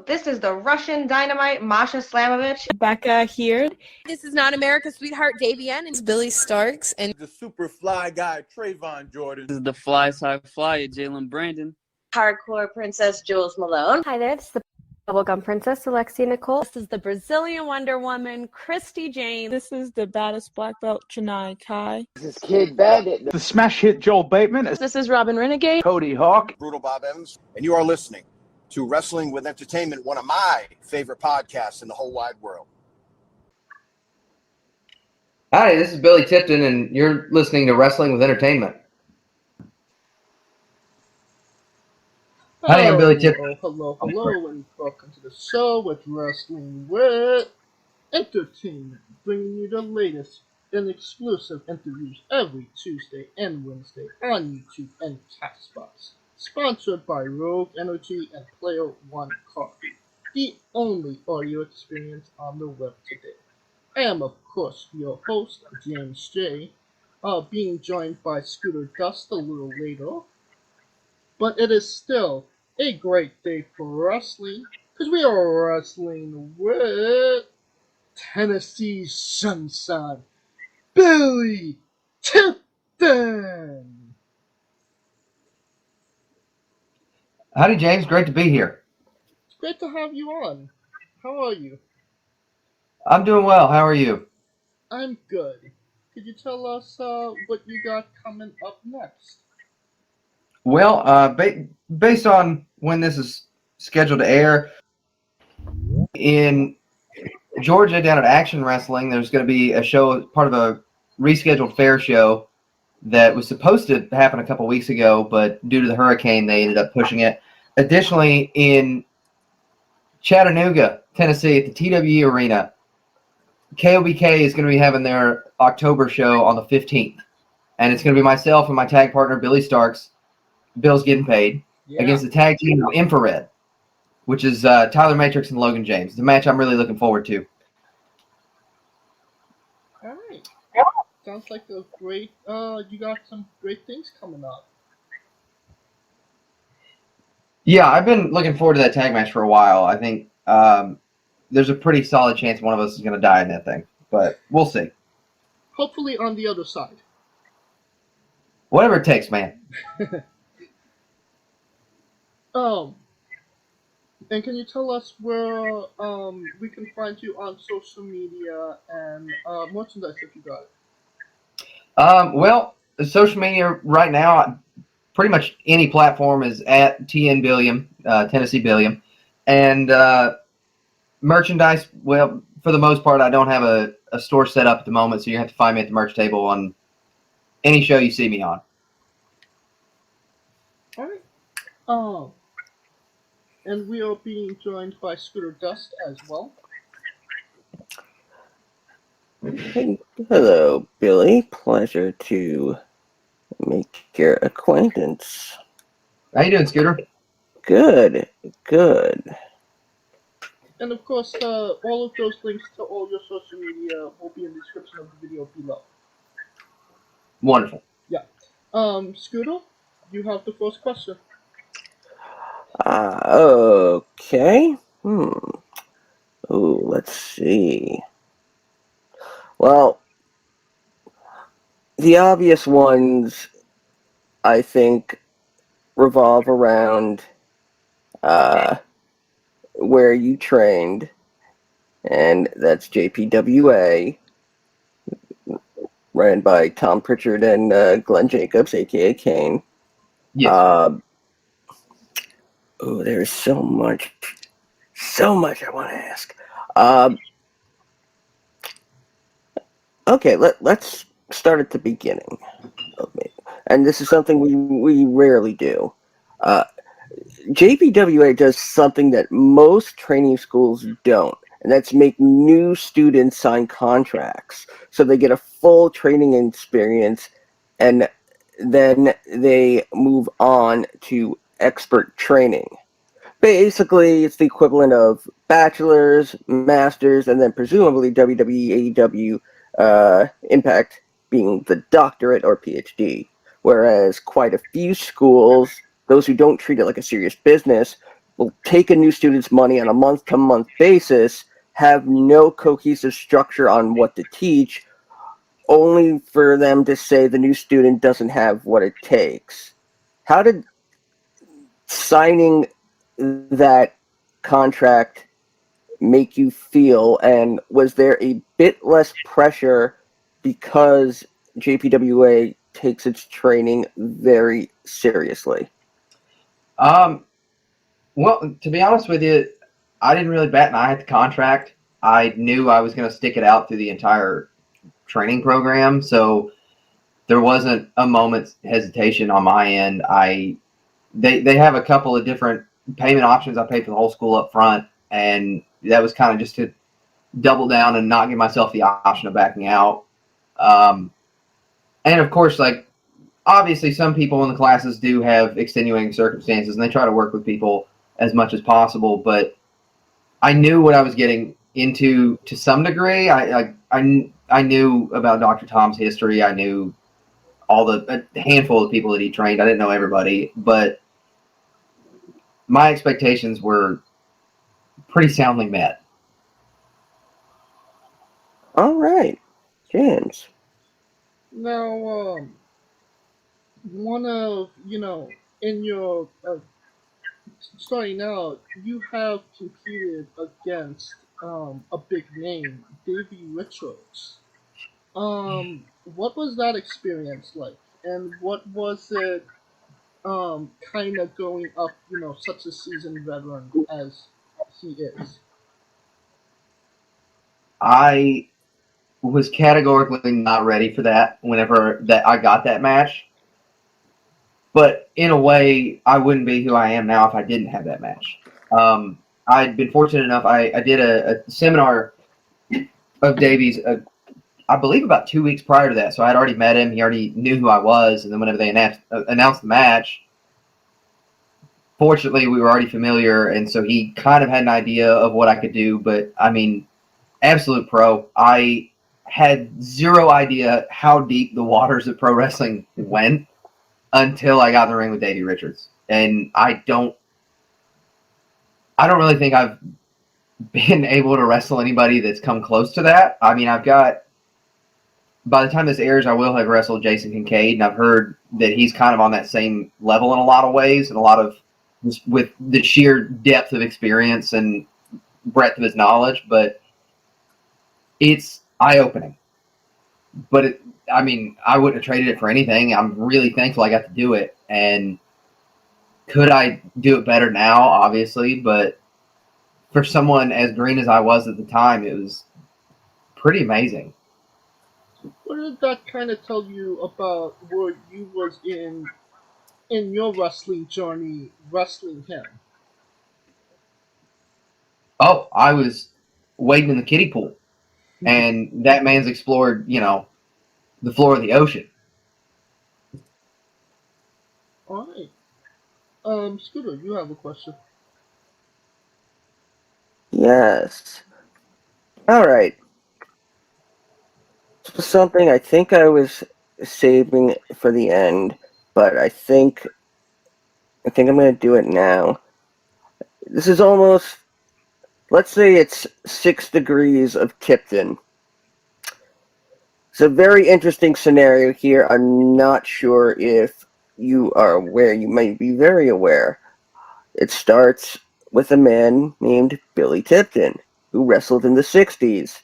This is the Russian Dynamite, Masha Slamovich. Becca here. This is not America's sweetheart, Davey N. It's Billy Starkz. And the super fly guy, Trayvon Jordan. This is the fly side flyer, Jalen Brandon. Hardcore Princess, Jules Malone. Hi there, this is the Bubblegum Princess, Alexia Nicole. This is the Brazilian Wonder Woman, Christy Jane. This is the baddest black belt, Chennai Kai. This is Kid Bandit. The smash hit, Joel Bateman. This is Robin Renegade. Cody Hawk. Brutal Bob Evans. And you are listening to Wrestling with Entertainment, one of my favorite podcasts in the whole wide world. Hi, this is Billy Tipton, and you're listening to Wrestling with Entertainment. Hi, I'm Billy Tipton. Hello, and welcome to the show with Wrestling with Entertainment, bringing you the latest and exclusive interviews every Tuesday and Wednesday on YouTube and Castbox. Sponsored by Rogue Energy and Player One Coffee, the only audio experience on the web today. I am, of course, your host, James J., being joined by Scooter Dust a little later. But it is still a great day for wrestling, because we are wrestling with Tennessee Sunshine, Billy Tipton. Howdy, James. Great to be here. It's great to have you on. How are you? I'm doing well. How are you? I'm good. Could you tell us what you got coming up next? Well, based on when this is scheduled to air, in Georgia down at Action Wrestling, there's going to be a show, part of a rescheduled fair show that was supposed to happen a couple weeks ago, but due to the hurricane, they ended up pushing it. Additionally, in Chattanooga, Tennessee, at the TWE Arena, KOBK is going to be having their October show on the 15th. And it's going to be myself and my tag partner, Billy Starkz. Bill's getting paid, against the tag team of Infrared, which is Tyler Matrix and Logan James. The match I'm really looking forward to. All right. Sounds like a great, you got some great things coming up. Yeah, I've been looking forward to that tag match for a while. I think there's a pretty solid chance one of us is going to die in that thing, but we'll see. Hopefully on the other side. Whatever it takes, man. And can you tell us where we can find you on social media and merchandise if you got it? Well, the social media right now, pretty much any platform is at TN Billiam, Tennessee Billiam. And merchandise, well, for the most part, I don't have a store set up at the moment, so you have to find me at the merch table on any show you see me on. All right. And we are being joined by Scooter Dust as well. Hello, Billy. Pleasure to make your acquaintance. How you doing, Scooter? Good. And of course, all of those links to all your social media will be in the description of the video below. Wonderful. Yeah. Scooter, you have the first question. Okay. Ooh, let's see. Well, the obvious ones, I think, revolve around where you trained, and that's JPWA, ran by Tom Pritchard and Glenn Jacobs, a.k.a. Kane. Yes. Oh, there's so much I want to ask. Okay, let's start at the beginning of me. And this is something we rarely do. JPWA does something that most training schools don't, and that's make new students sign contracts. So they get a full training experience, and then they move on to expert training. Basically, it's the equivalent of bachelor's, master's, and then presumably WWE, AEW, Impact being the doctorate or PhD. Whereas quite a few schools, those who don't treat it like a serious business, will take a new student's money on a month-to-month basis, have no cohesive structure on what to teach, only for them to say the new student doesn't have what it takes. How did signing that contract make you feel, and was there a bit less pressure because JPWA takes its training very seriously? Well, to be honest with you, I didn't really bat an eye at the contract. I knew I was going to stick it out through the entire training program, so there wasn't a moment's hesitation on my end. They have a couple of different payment options. I paid for the whole school up front, and that was kind of just to double down and not give myself the option of backing out. And of course, like, obviously some people in the classes do have extenuating circumstances, and they try to work with people as much as possible, but I knew what I was getting into to some degree. I knew about Dr. Tom's history. I knew a handful of people that he trained. I didn't know everybody, but my expectations were pretty soundly met. All right, James. Now, one of, in your starting out, you have competed against a big name, Davey Richards. What was that experience like, and what was it kind of going up, such a seasoned veteran as he is? I was categorically not ready for that whenever that I got that match. But in a way, I wouldn't be who I am now if I didn't have that match. I'd been fortunate enough. I did a seminar of Davey's, I believe about 2 weeks prior to that. So I'd already met him. He already knew who I was. And then whenever they announced the match, fortunately, we were already familiar. And so he kind of had an idea of what I could do. But, I mean, absolute pro. I had zero idea how deep the waters of pro wrestling went until I got in the ring with Davey Richards. And I don't really think I've been able to wrestle anybody that's come close to that. I mean, by the time this airs, I will have wrestled Jason Kincaid, and I've heard that he's kind of on that same level in a lot of ways, and a lot of, with the sheer depth of experience and breadth of his knowledge, but it's eye-opening. But I wouldn't have traded it for anything. I'm really thankful I got to do it. And could I do it better now? Obviously. But for someone as green as I was at the time, it was pretty amazing. What did that kind of tell you about where you was in your wrestling journey, wrestling him? Oh, I was wading in the kiddie pool. And that man's explored, the floor of the ocean. All right. Scooter, you have a question. Yes. All right. Something I think I was saving for the end, but I think I'm going to do it now. This is almost, let's say it's 6 degrees of Tipton. It's a very interesting scenario here. I'm not sure if you are aware. You might be very aware. It starts with a man named Billy Tipton, who wrestled in the 60s.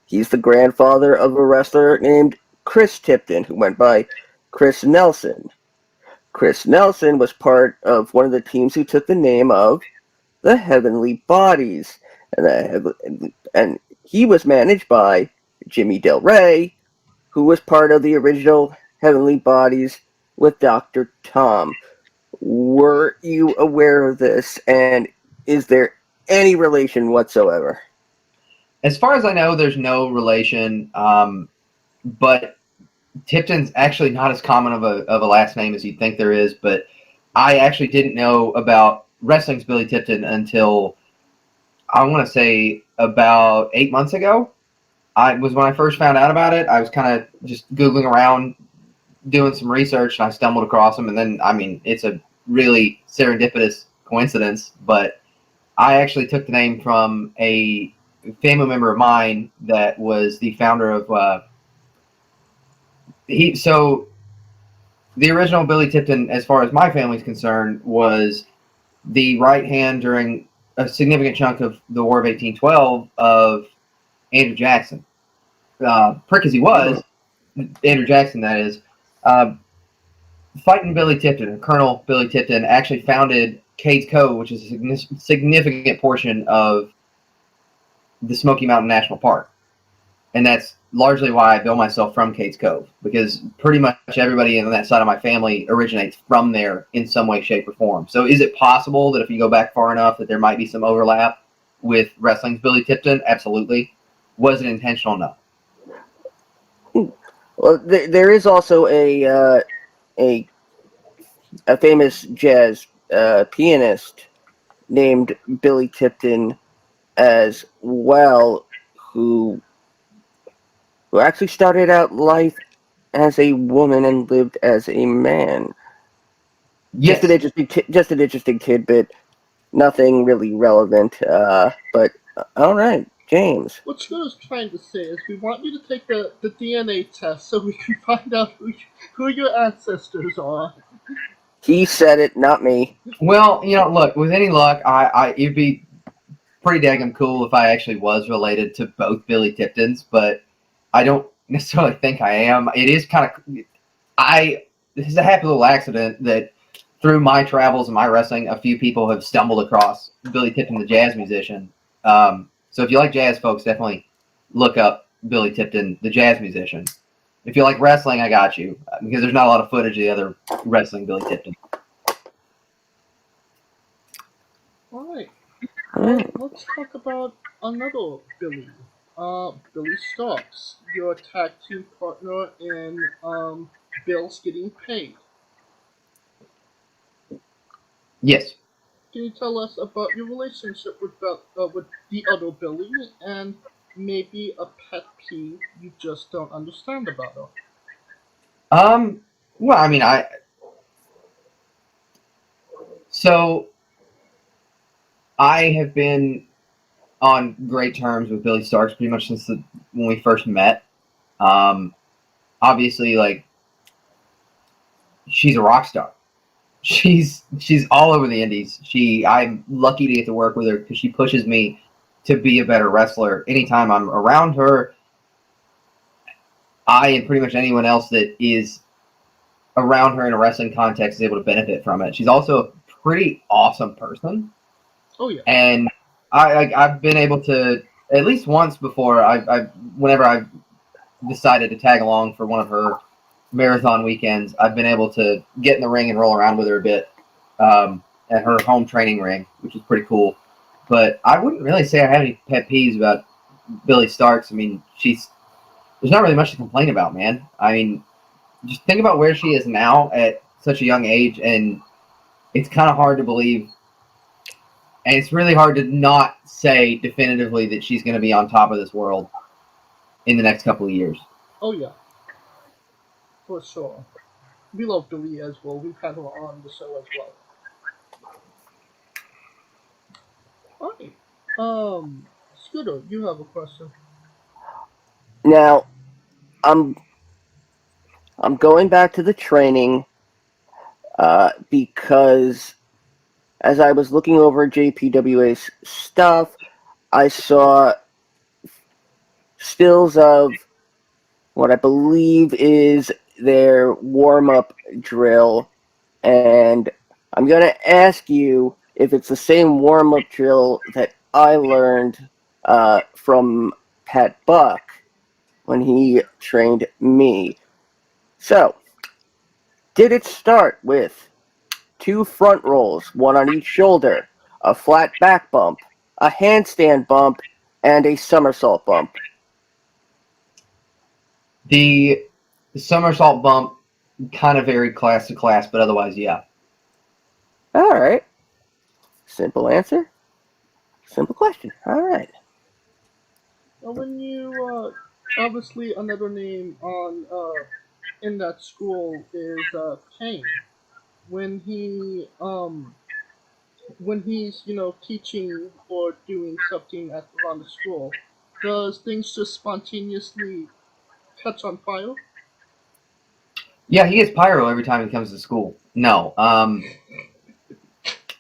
He's the grandfather of a wrestler named Chris Tipton, who went by Chris Nelson. Chris Nelson was part of one of the teams who took the name of the Heavenly Bodies. And he was managed by Jimmy Del Rey, who was part of the original Heavenly Bodies with Dr. Tom. Were you aware of this, and is there any relation whatsoever? As far as I know, there's no relation, but Tipton's actually not as common of a last name as you'd think there is, but I actually didn't know about wrestling's Billy Tipton until, I want to say, about 8 months ago. When I first found out about it. I was kind of just Googling around, doing some research, and I stumbled across him, and then, it's a really serendipitous coincidence, but I actually took the name from a family member of mine that was the founder of So the original Billy Tipton, as far as my family's concerned, was the right hand during a significant chunk of the War of 1812 of Andrew Jackson. Prick as he was, Andrew Jackson, that is, fighting Billy Tipton, Colonel Billy Tipton, actually founded Cades Cove, which is a significant portion of the Smoky Mountain National Park. And that's largely why I bill myself from Cades Cove, because pretty much everybody on that side of my family originates from there in some way, shape, or form. So is it possible that if you go back far enough that there might be some overlap with wrestling's Billy Tipton? Absolutely. Was it intentional? No. Well, there is also a famous jazz pianist named Billy Tipton as well, who actually started out life as a woman and lived as a man. Yes. Just an interesting tidbit. Nothing really relevant. But all right, James. What Scott is trying to say is we want you to take the DNA test so we can find out who your ancestors are. He said it, not me. Well, look, with any luck, it'd be pretty daggum cool if I actually was related to both Billy Tiptons, but I don't necessarily think I am. It is kind of, this is a happy little accident that through my travels and my wrestling, a few people have stumbled across Billy Tipton, the jazz musician. So if you like jazz, folks, definitely look up Billy Tipton, the jazz musician. If you like wrestling, I got you, because there's not a lot of footage of the other wrestling Billy Tipton. All right. Let's talk about another Billy. Billy Starkz, your tag team partner in Bills Getting Paid. Yes. Can you tell us about your relationship with the other Billy and maybe a pet peeve you just don't understand about her? Well, I mean, I have been on great terms with Billy Starkz pretty much since when we first met. Obviously, like, she's a rock star. She's all over the indies. I'm lucky to get to work with her because she pushes me to be a better wrestler. Anytime I'm around her, I and pretty much anyone else that is around her in a wrestling context is able to benefit from it. She's also a pretty awesome person. Oh yeah. And I've been able to at least once before. Whenever I've decided to tag along for one of her marathon weekends, I've been able to get in the ring and roll around with her a bit at her home training ring, which is pretty cool. But I wouldn't really say I have any pet peeves about Billy Starkz. I mean, there's not really much to complain about, man. I mean, just think about where she is now at such a young age, and it's kind of hard to believe. And it's really hard to not say definitively that she's going to be on top of this world in the next couple of years. Oh yeah. For sure. We love Billy as well. We've had her on the show as well. Alright. Scooter, you have a question. Now, I'm going back to the training because as I was looking over JPWA's stuff, I saw stills of what I believe is their warm-up drill, and I'm going to ask you if it's the same warm-up drill that I learned from Pat Buck when he trained me. So, did it start with 2 front rolls, 1 on each shoulder, a flat back bump, a handstand bump, and a somersault bump? The somersault bump kind of varied class to class, but otherwise, yeah. All right. Simple answer. Simple question. All right. Well, when you obviously another name on in that school is Kane. When he when he's, teaching or doing something around the school, does things just spontaneously catch on fire? Yeah, he gets pyro every time he comes to school. No,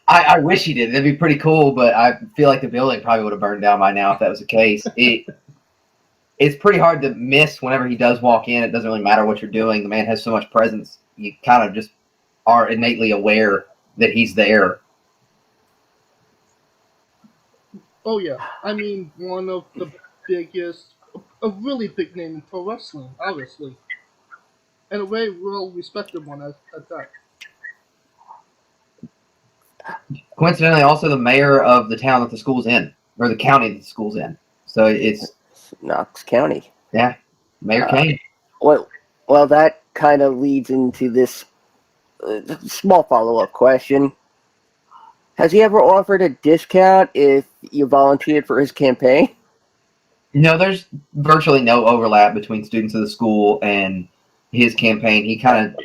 I wish he did. That'd be pretty cool, but I feel like the building probably would have burned down by now if that was the case. It's pretty hard to miss whenever he does walk in. It doesn't really matter what you're doing. The man has so much presence. You kind of just are innately aware that he's there. Oh yeah, I mean one of the biggest, a really big name in pro wrestling, obviously, and a very well respected one at that. Coincidentally, also the mayor of the town that the school's in, or the county that the school's in. So it's Knox County. Yeah, Mayor Kane. Well, that kind of leads into this small follow-up question. Has he ever offered a discount if you volunteered for his campaign? No, there's virtually no overlap between students of the school and his campaign. He kind of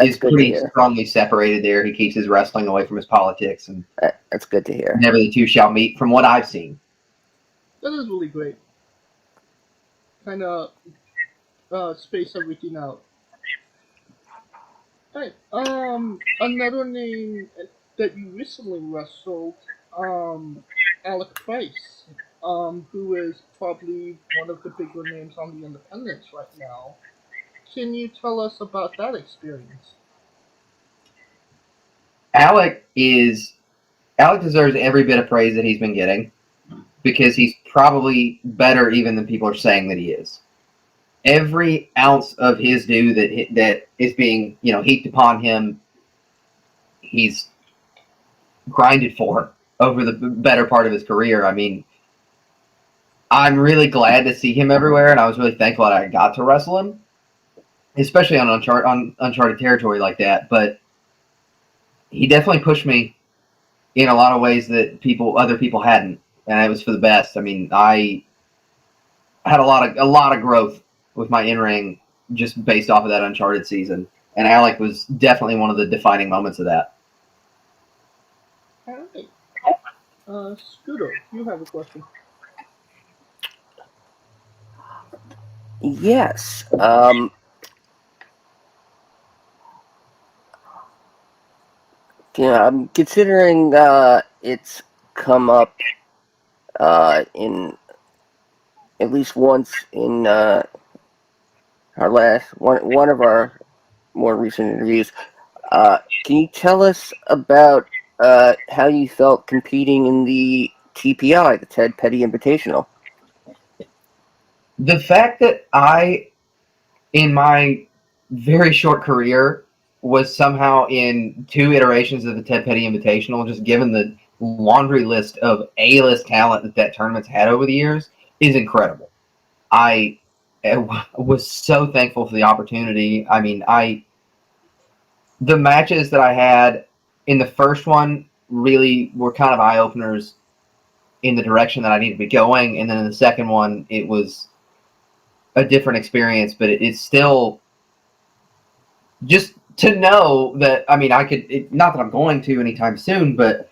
is pretty strongly separated there. He keeps his wrestling away from his politics, and that's good to hear. Never the two shall meet, from what I've seen. That is really great. Kind of space everything out. Alright, another name that you recently wrestled, Alec Price, who is probably one of the bigger names on the independents right now. Can you tell us about that experience? Alec deserves every bit of praise that he's been getting, because he's probably better even than people are saying that he is. Every ounce of his due that is being, heaped upon him, he's grinded for over the better part of his career. I mean, I'm really glad to see him everywhere, and I was really thankful that I got to wrestle him, especially on uncharted territory like that. But he definitely pushed me in a lot of ways that other people hadn't, and it was for the best. I mean, I had a lot of growth with my in-ring just based off of that Uncharted season, and Alec was definitely one of the defining moments of that. Alright. Scooter, you have a question. Yes. I'm considering it's come up in at least once in our last one of our more recent interviews. Can you tell us about how you felt competing in the TPI, the Ted Petty Invitational? The fact that I, in my very short career, was somehow in 2 iterations of the Ted Petty Invitational, just given the laundry list of A-list talent that tournament's had over the years, is incredible. I was so thankful for the opportunity. I mean, the matches that I had in the first one really were kind of eye-openers in the direction that I needed to be going, and then in the second one, it was a different experience, but it's still just to know that, I mean, not that I'm going to anytime soon, but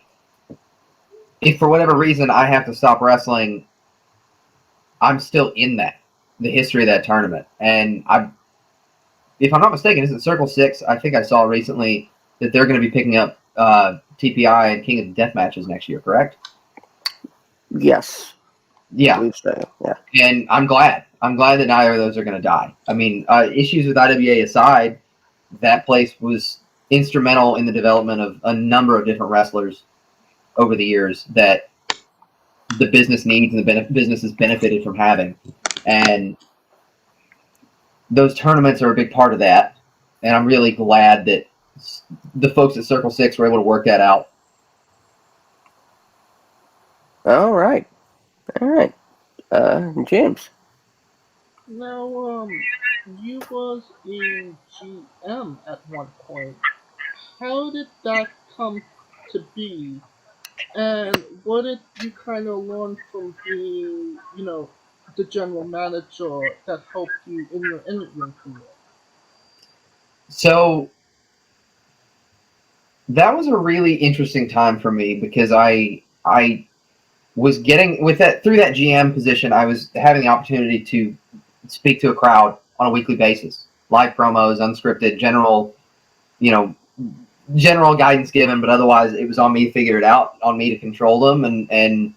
if for whatever reason I have to stop wrestling, I'm still in the history of that tournament. And if I'm not mistaken, is it Circle 6? I think I saw recently that they're going to be picking up TPI and King of the Death matches next year, correct? Yes. Yeah. I believe so, yeah. And I'm glad. I'm glad that neither of those are going to die. I mean, issues with IWA aside, that place was instrumental in the development of a number of different wrestlers over the years that the business needs and the business has benefited from having. And those tournaments are a big part of that. And I'm really glad that the folks at Circle 6 were able to work that out. All right. James. Now, you was in GM at one point. How did that come to be? And what did you kind of learn from being, the general manager that helped you in your in-ring career? So that was a really interesting time for me because I was getting with that through that GM position. I was having the opportunity to speak to a crowd on a weekly basis, live promos, unscripted, general guidance given, but otherwise it was on me to figure it out, on me to control them and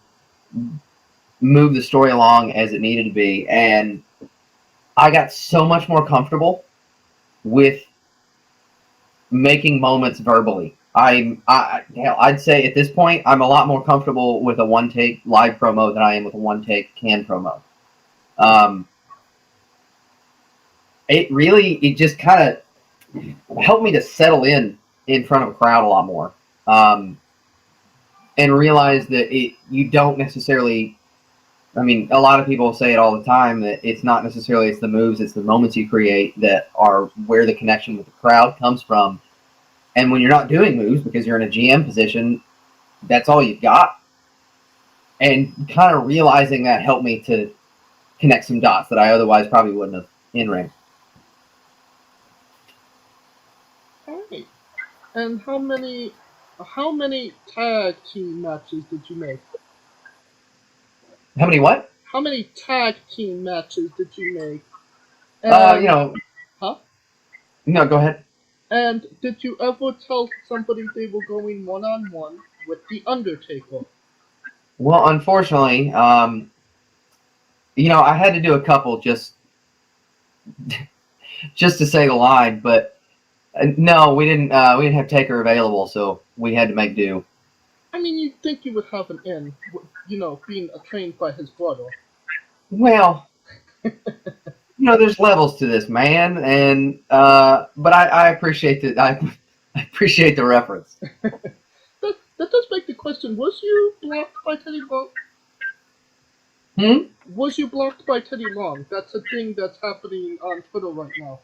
move the story along as it needed to be. And I got so much more comfortable with making moments verbally. I'd say at this point I'm a lot more comfortable with a one-take live promo than I am with a one-take canned promo. It just kind of helped me to settle in front of a crowd a lot more, and realize that you don't necessarily. I mean, a lot of people say it all the time that it's not necessarily it's the moves, it's the moments you create that are where the connection with the crowd comes from. And when you're not doing moves because you're in a GM position, that's all you've got. And kind of realizing that helped me to connect some dots that I otherwise probably wouldn't have in ring. All right. And how many tag team matches did you make? How many what? How many tag team matches did you make? Huh? No, go ahead. And did you ever tell somebody they were going one-on-one with The Undertaker? Well, unfortunately, I had to do a couple just to say the line, but no, we didn't have Taker available, so we had to make do. I mean, you'd think you would have an in, being trained by his brother. Well, there's levels to this, man, and but I appreciate that. I appreciate the reference. That does make the question: was you blocked by Teddy Long? Was you blocked by Teddy Long? That's a thing that's happening on Twitter right now.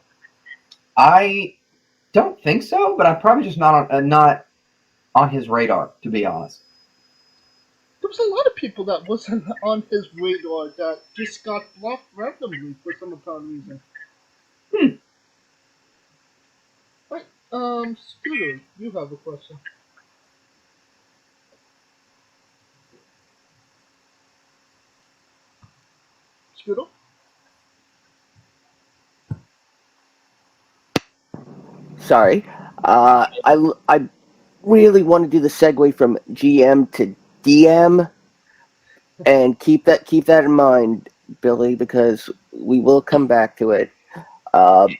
I don't think so, but I'm probably just not on his radar, to be honest. There was a lot of people that wasn't on his radar that just got blocked randomly for some apparent reason. Right, Scooter, you have a question. Scooter? Sorry. I really want to do the segue from GM to DM, and keep that in mind, Billy, because we will come back to it. But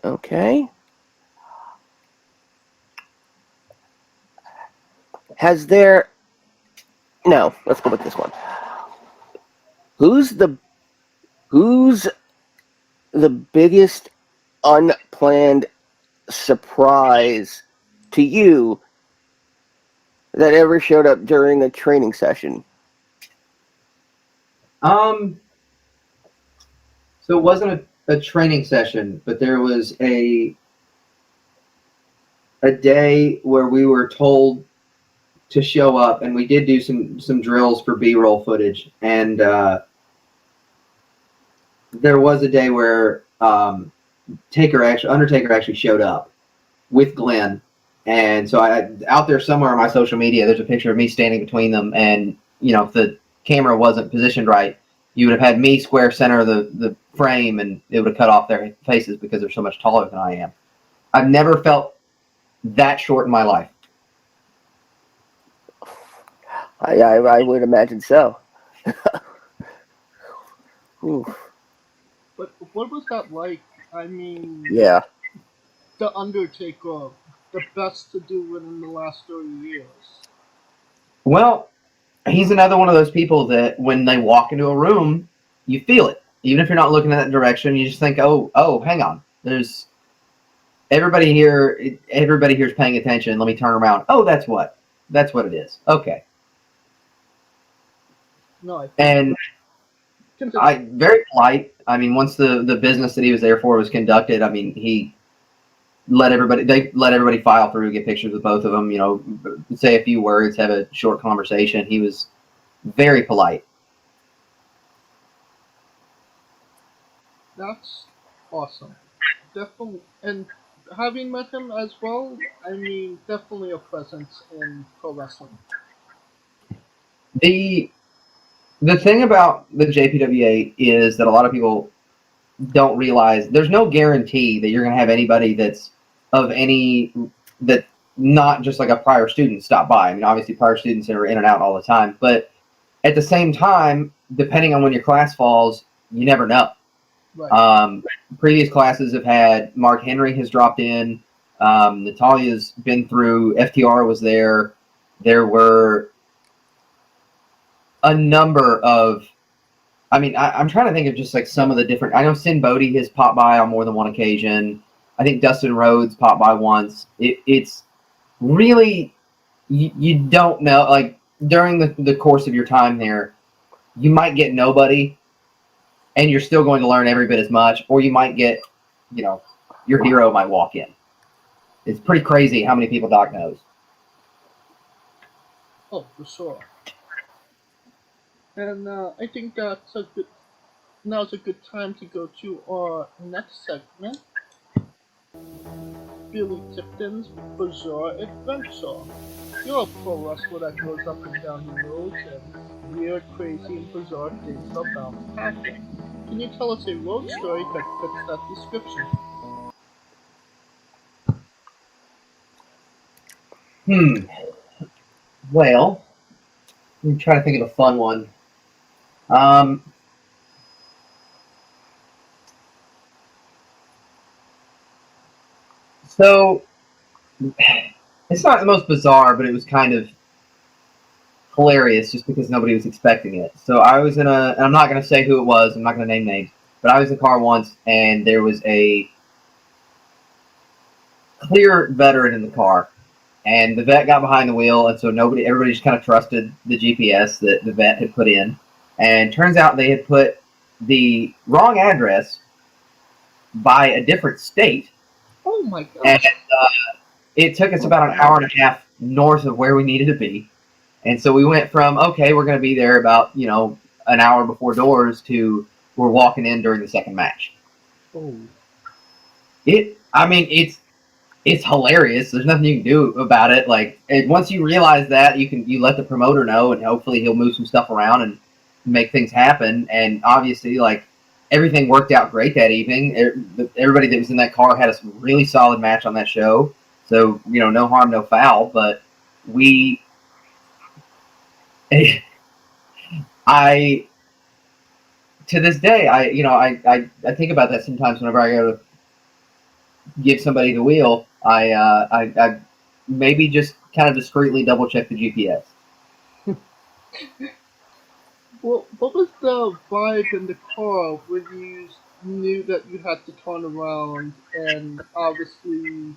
okay. No, let's go with this one. Who's the biggest unplanned surprise to you that ever showed up during a training session? So it wasn't a training session, but there was a day where we were told to show up, and we did do some drills for B-roll footage, and there was a day where Undertaker actually showed up with Glenn, and so out there somewhere on my social media, there's a picture of me standing between them, and if the camera wasn't positioned right, you would have had me square center the frame, and it would have cut off their faces because they're so much taller than I am. I've never felt that short in my life. I would imagine so. But what was that like? I mean, yeah. The Undertaker, the best to do it in the last 30 years. Well, he's another one of those people that when they walk into a room, you feel it. Even if you're not looking in that direction, you just think, oh, hang on. There's everybody here is paying attention. Let me turn around. Oh, that's what it is. Okay. No, and very polite. I mean, once the business that he was there for was conducted, I mean, they let everybody file through, get pictures with both of them, say a few words, have a short conversation. He was very polite. Awesome. Definitely. And having met him as well, I mean, definitely a presence in pro wrestling. The thing about the JPWA is that a lot of people don't realize there's no guarantee that you're going to have anybody that's that not just like a prior student stop by. I mean, obviously prior students are in and out all the time, but at the same time, depending on when your class falls, you never know. Right. Previous classes have had Mark Henry has dropped in. Natalia's been through. FTR was there. There were a number of. I mean, I'm trying to think of just like some of the different. I know Sin Bodhi has popped by on more than one occasion. I think Dustin Rhodes popped by once. It's really you don't know. Like during the course of your time there, you might get nobody, and you're still going to learn every bit as much, or you might get, your hero might walk in. It's pretty crazy how many people Doc knows. Oh, for sure. And I think now's a good time to go to our next segment, Billy Tipton's Bizarre Adventure. You're a pro wrestler that goes up and down the roads and weird, crazy, and bizarre things are bound to happen. Can you tell us a road story that fits that description? Well, I'm trying to think of a fun one. So it's not the most bizarre, but it was kind of hilarious just because nobody was expecting it. So I was and I'm not going to say who it was, I'm not going to name names, but I was in a car once and there was a clear veteran in the car. And the vet got behind the wheel, and so everybody just kind of trusted the GPS that the vet had put in. And turns out they had put the wrong address by a different state. Oh my god. And it took us about an hour and a half north of where we needed to be. And so we went from, okay, we're going to be there about, an hour before doors to we're walking in during the second match. Oh. It's hilarious. There's nothing you can do about it. Like, once you realize that, you let the promoter know, and hopefully he'll move some stuff around and make things happen. And obviously, like, everything worked out great that evening. Everybody that was in that car had a really solid match on that show. So, no harm, no foul. But to this day, I think about that sometimes whenever I go to give somebody the wheel. I maybe just kind of discreetly double check the GPS. Well, what was the vibe in the car when you knew that you had to turn around and obviously,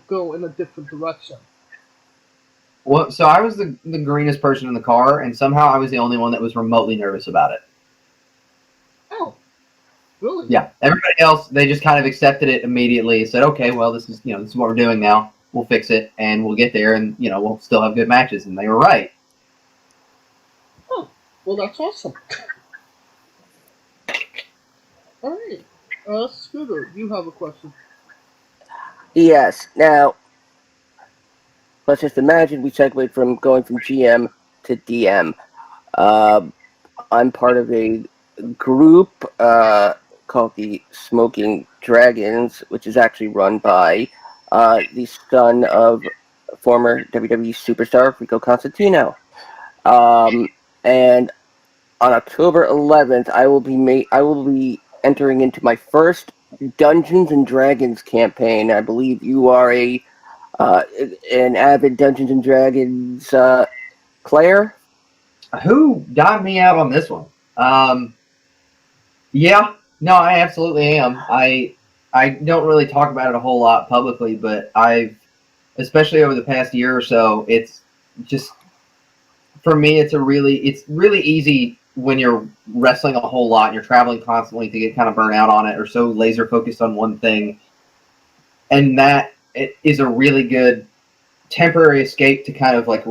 go in a different direction? Well, so I was the greenest person in the car, and somehow I was the only one that was remotely nervous about it. Oh, really? Yeah, everybody else, they just kind of accepted it immediately. Said, okay, well, this is what we're doing now. We'll fix it, and we'll get there, and we'll still have good matches. And they were right. Oh, well, that's awesome. All right, Scooter, you have a question. Yes. Now, let's just imagine we segued from going from GM to DM. I'm part of a group called the Smoking Dragons, which is actually run by the son of former WWE superstar Rico Constantino. And on October 11th, I will be entering into my first Dungeons and Dragons campaign. I believe you are an avid Dungeons and Dragons player. Who got me out on this one? Yeah, no, I absolutely am. I don't really talk about it a whole lot publicly, but especially over the past year or so, it's just, for me, it's really easy when you're wrestling a whole lot and you're traveling constantly to get kind of burnt out on it or so laser focused on one thing. And that it is a really good temporary escape to kind of like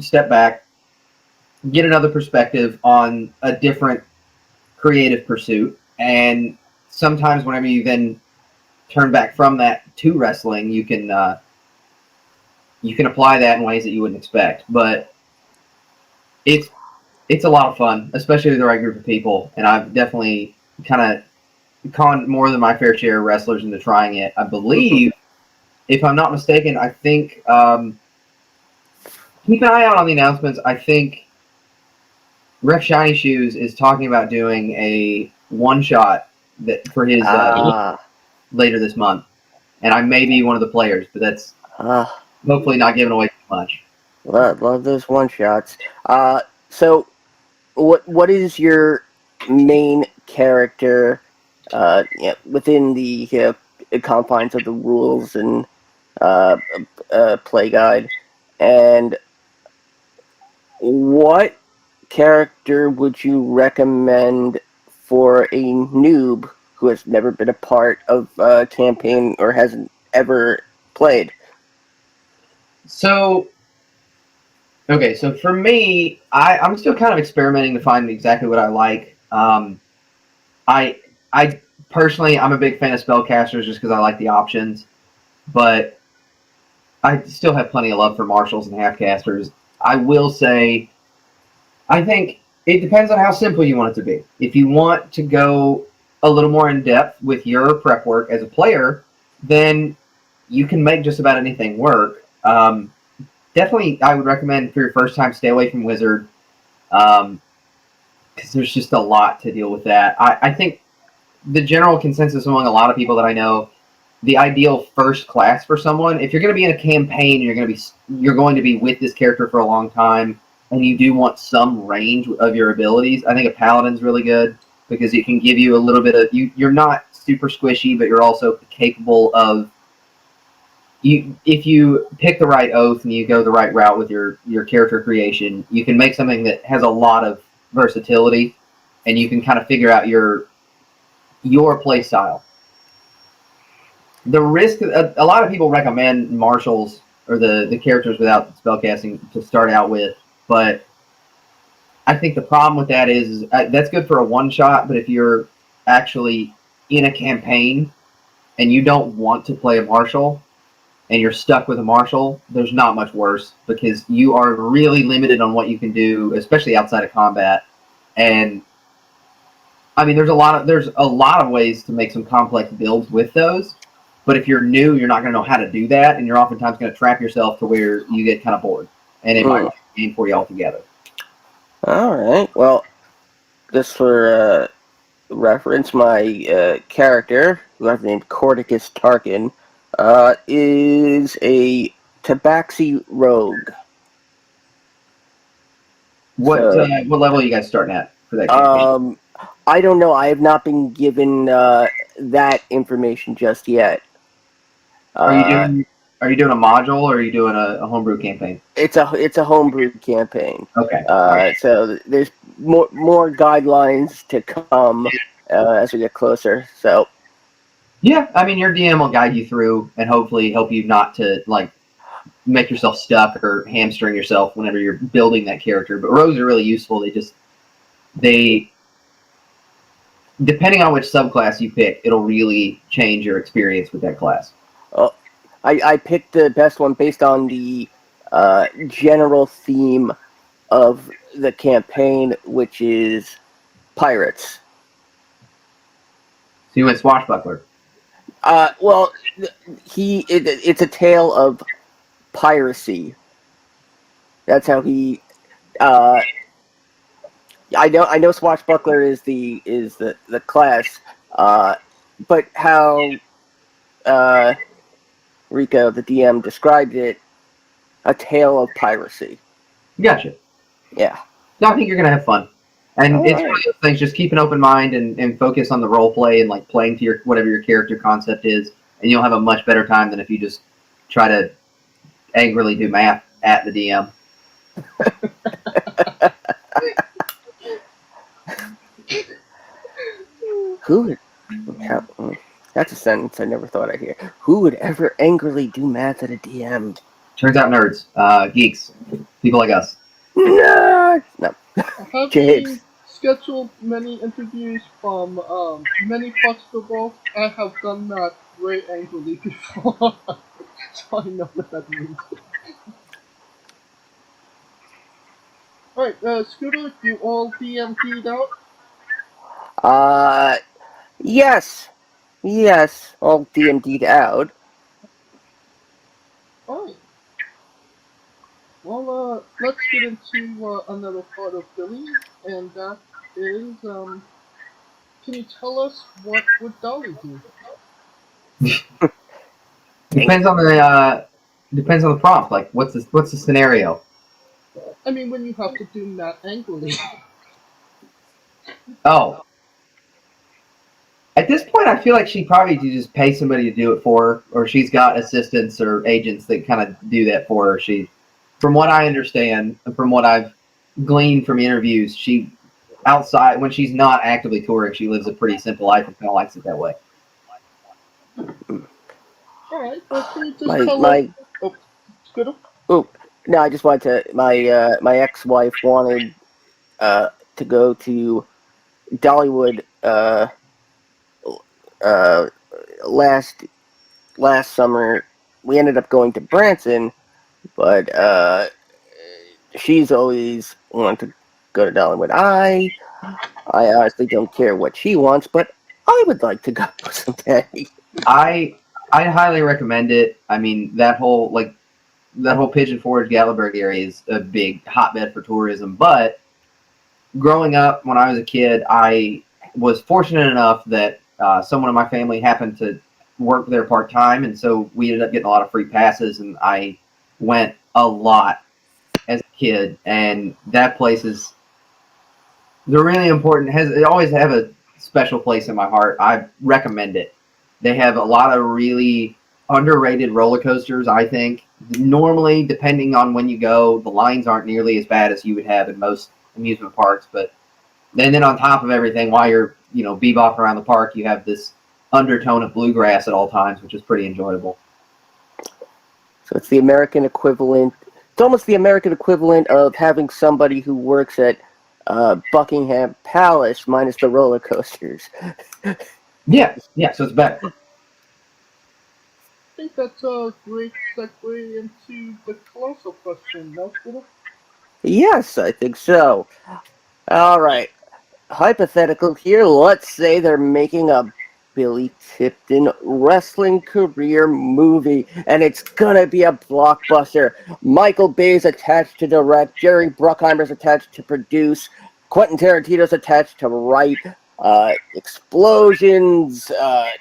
step back, get another perspective on a different creative pursuit. And sometimes whenever you then turn back from that to wrestling, you can apply that in ways that you wouldn't expect. But it's a lot of fun, especially with the right group of people. And I've definitely kind of conned more than my fair share of wrestlers into trying it. I believe, if I'm not mistaken, I think keep an eye out on the announcements. I think Ref Shiny Shoes is talking about doing a one-shot that for his later this month, and I may be one of the players, but that's hopefully not giving away too much. Love those one-shots. So, what is your main character within the confines of the rules and play guide, and what character would you recommend for a noob who has never been a part of a campaign or hasn't ever played? So for me, I'm still kind of experimenting to find exactly what I like. I personally, I'm a big fan of spellcasters just because I like the options, but I still have plenty of love for marshals and halfcasters. I will say, I think it depends on how simple you want it to be. If you want to go a little more in depth with your prep work as a player, then you can make just about anything work. Definitely, I would recommend for your first time, stay away from Wizard, because there's just a lot to deal with that. I think the general consensus among a lot of people that I know, the ideal first class for someone, if you're going to be in a campaign, you're going to be with this character for a long time, and you do want some range of your abilities, I think a Paladin's really good because it can give you a little bit of you're not super squishy, but you're also capable of if you pick the right oath and you go the right route with your character creation, you can make something that has a lot of versatility, and you can kind of figure out your play style. The risk, a lot of people recommend marshals or the characters without spellcasting to start out with, but I think the problem with that is that's good for a one-shot, but if you're actually in a campaign and you don't want to play a marshal and you're stuck with a marshal, there's not much worse because you are really limited on what you can do, especially outside of combat. And I mean, there's a lot of ways to make some complex builds with those. But if you're new, you're not going to know how to do that, and you're oftentimes going to trap yourself to where you get kind of bored, and it might not be a game for you altogether. All right. Well, just for reference, my character, who I've named Cordicus Tarkin, is a Tabaxi rogue. What level are you guys starting at for that campaign? I don't know. I have not been given that information just yet. Are you doing a module or are you doing a homebrew campaign? It's a homebrew campaign. Okay. So there's more guidelines to come as we get closer. So yeah, I mean your DM will guide you through and hopefully help you not to like make yourself stuck or hamstring yourself whenever you're building that character. But rogues are really useful. They depending on which subclass you pick, it'll really change your experience with that class. Oh, I picked the best one based on the general theme of the campaign, which is pirates. So you went swashbuckler. Well, it's a tale of piracy. That's how he. I know swashbuckler is the class, but how Rico, the DM, described it, a tale of piracy. Gotcha. Yeah. No, I think you're gonna have fun, and All it's right. one of those things. Just keep an open mind and focus on the role play and like playing to your whatever your character concept is, and you'll have a much better time than if you just try to angrily do math at the DM. Who would? That's a sentence I never thought I'd hear. Who would ever angrily do math at a DM? Turns out nerds, geeks, people like us. No. Have James. you scheduled many interviews from many festivals. I have done that very angrily before, so I know what that means. Alright, Scooter, you all DMP'd out? Yes. Yes, all DMD'd out. Alright. Well, let's get into another part of Billy, and that is, can you tell us what would Dolly do? Depends on the prompt. Like, what's the scenario? I mean, when you have to do that angrily. Oh. At this point, I feel like she probably could just pay somebody to do it for her, or she's got assistants or agents that kind of do that for her. From what I understand, and from what I've gleaned from interviews, she outside when she's not actively touring, she lives a pretty simple life and kind of likes it that way. Alright, well, can you just tell us... Oh, Scooter? Oh, no, I just wanted to... My ex-wife wanted to go to Dollywood last summer. We ended up going to Branson, but she's always wanted to go to Dollywood. I honestly don't care what she wants, but I would like to go someday. I highly recommend it. I mean, that whole Pigeon Forge Gatlinburg area is a big hotbed for tourism. But growing up, when I was a kid, I was fortunate enough that someone in my family happened to work there part time, and so we ended up getting a lot of free passes, and I went a lot as a kid. And that place is they're really important. They always have a special place in my heart. I recommend it. They have a lot of really underrated roller coasters, I think. Normally, depending on when you go, the lines aren't nearly as bad as you would have in most amusement parks. But then on top of everything, while you're bebopping around the park, you have this undertone of bluegrass at all times, which is pretty enjoyable. So it's the American equivalent. It's almost the American equivalent of having somebody who works at Buckingham Palace minus the roller coasters. Yeah, so it's better. I think that's a great segue into the colossal question, no, Scooter? Yes, I think so. All right. Hypothetical here. Let's say they're making a Billy Tipton wrestling career movie, and it's gonna be a blockbuster. Michael Bay's attached to direct, Jerry Bruckheimer's attached to produce, Quentin Tarantino's attached to write, explosions, a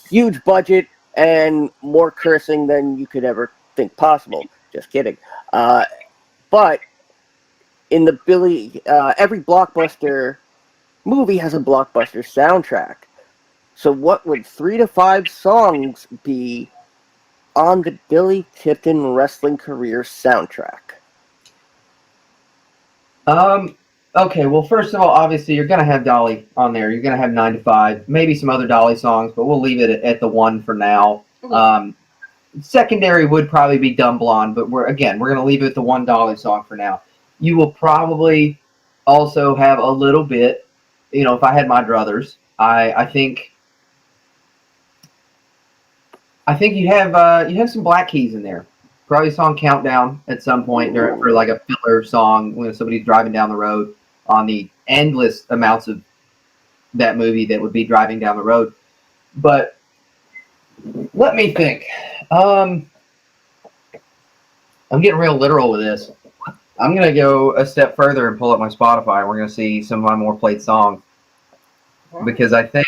huge budget, and more cursing than you could ever think possible. Just kidding. But in the every blockbuster movie has a blockbuster soundtrack. So what would 3 to 5 songs be on the Billy Tipton wrestling career soundtrack? Okay, well, first of all, obviously, you're going to have Dolly on there. You're going to have 9 to 5, maybe some other Dolly songs, but we'll leave it at the one for now. Secondary would probably be Dumb Blonde, but we're going to leave it at the one Dolly song for now. You will probably also have a little bit, if I had my druthers, I think you have some Black Keys in there. Probably a song Countdown at some point for like a filler song when somebody's driving down the road on the endless amounts of that movie that would be driving down the road. But let me think. I'm getting real literal with this. I'm going to go a step further and pull up my Spotify, and we're going to see some of my more played songs. Because I think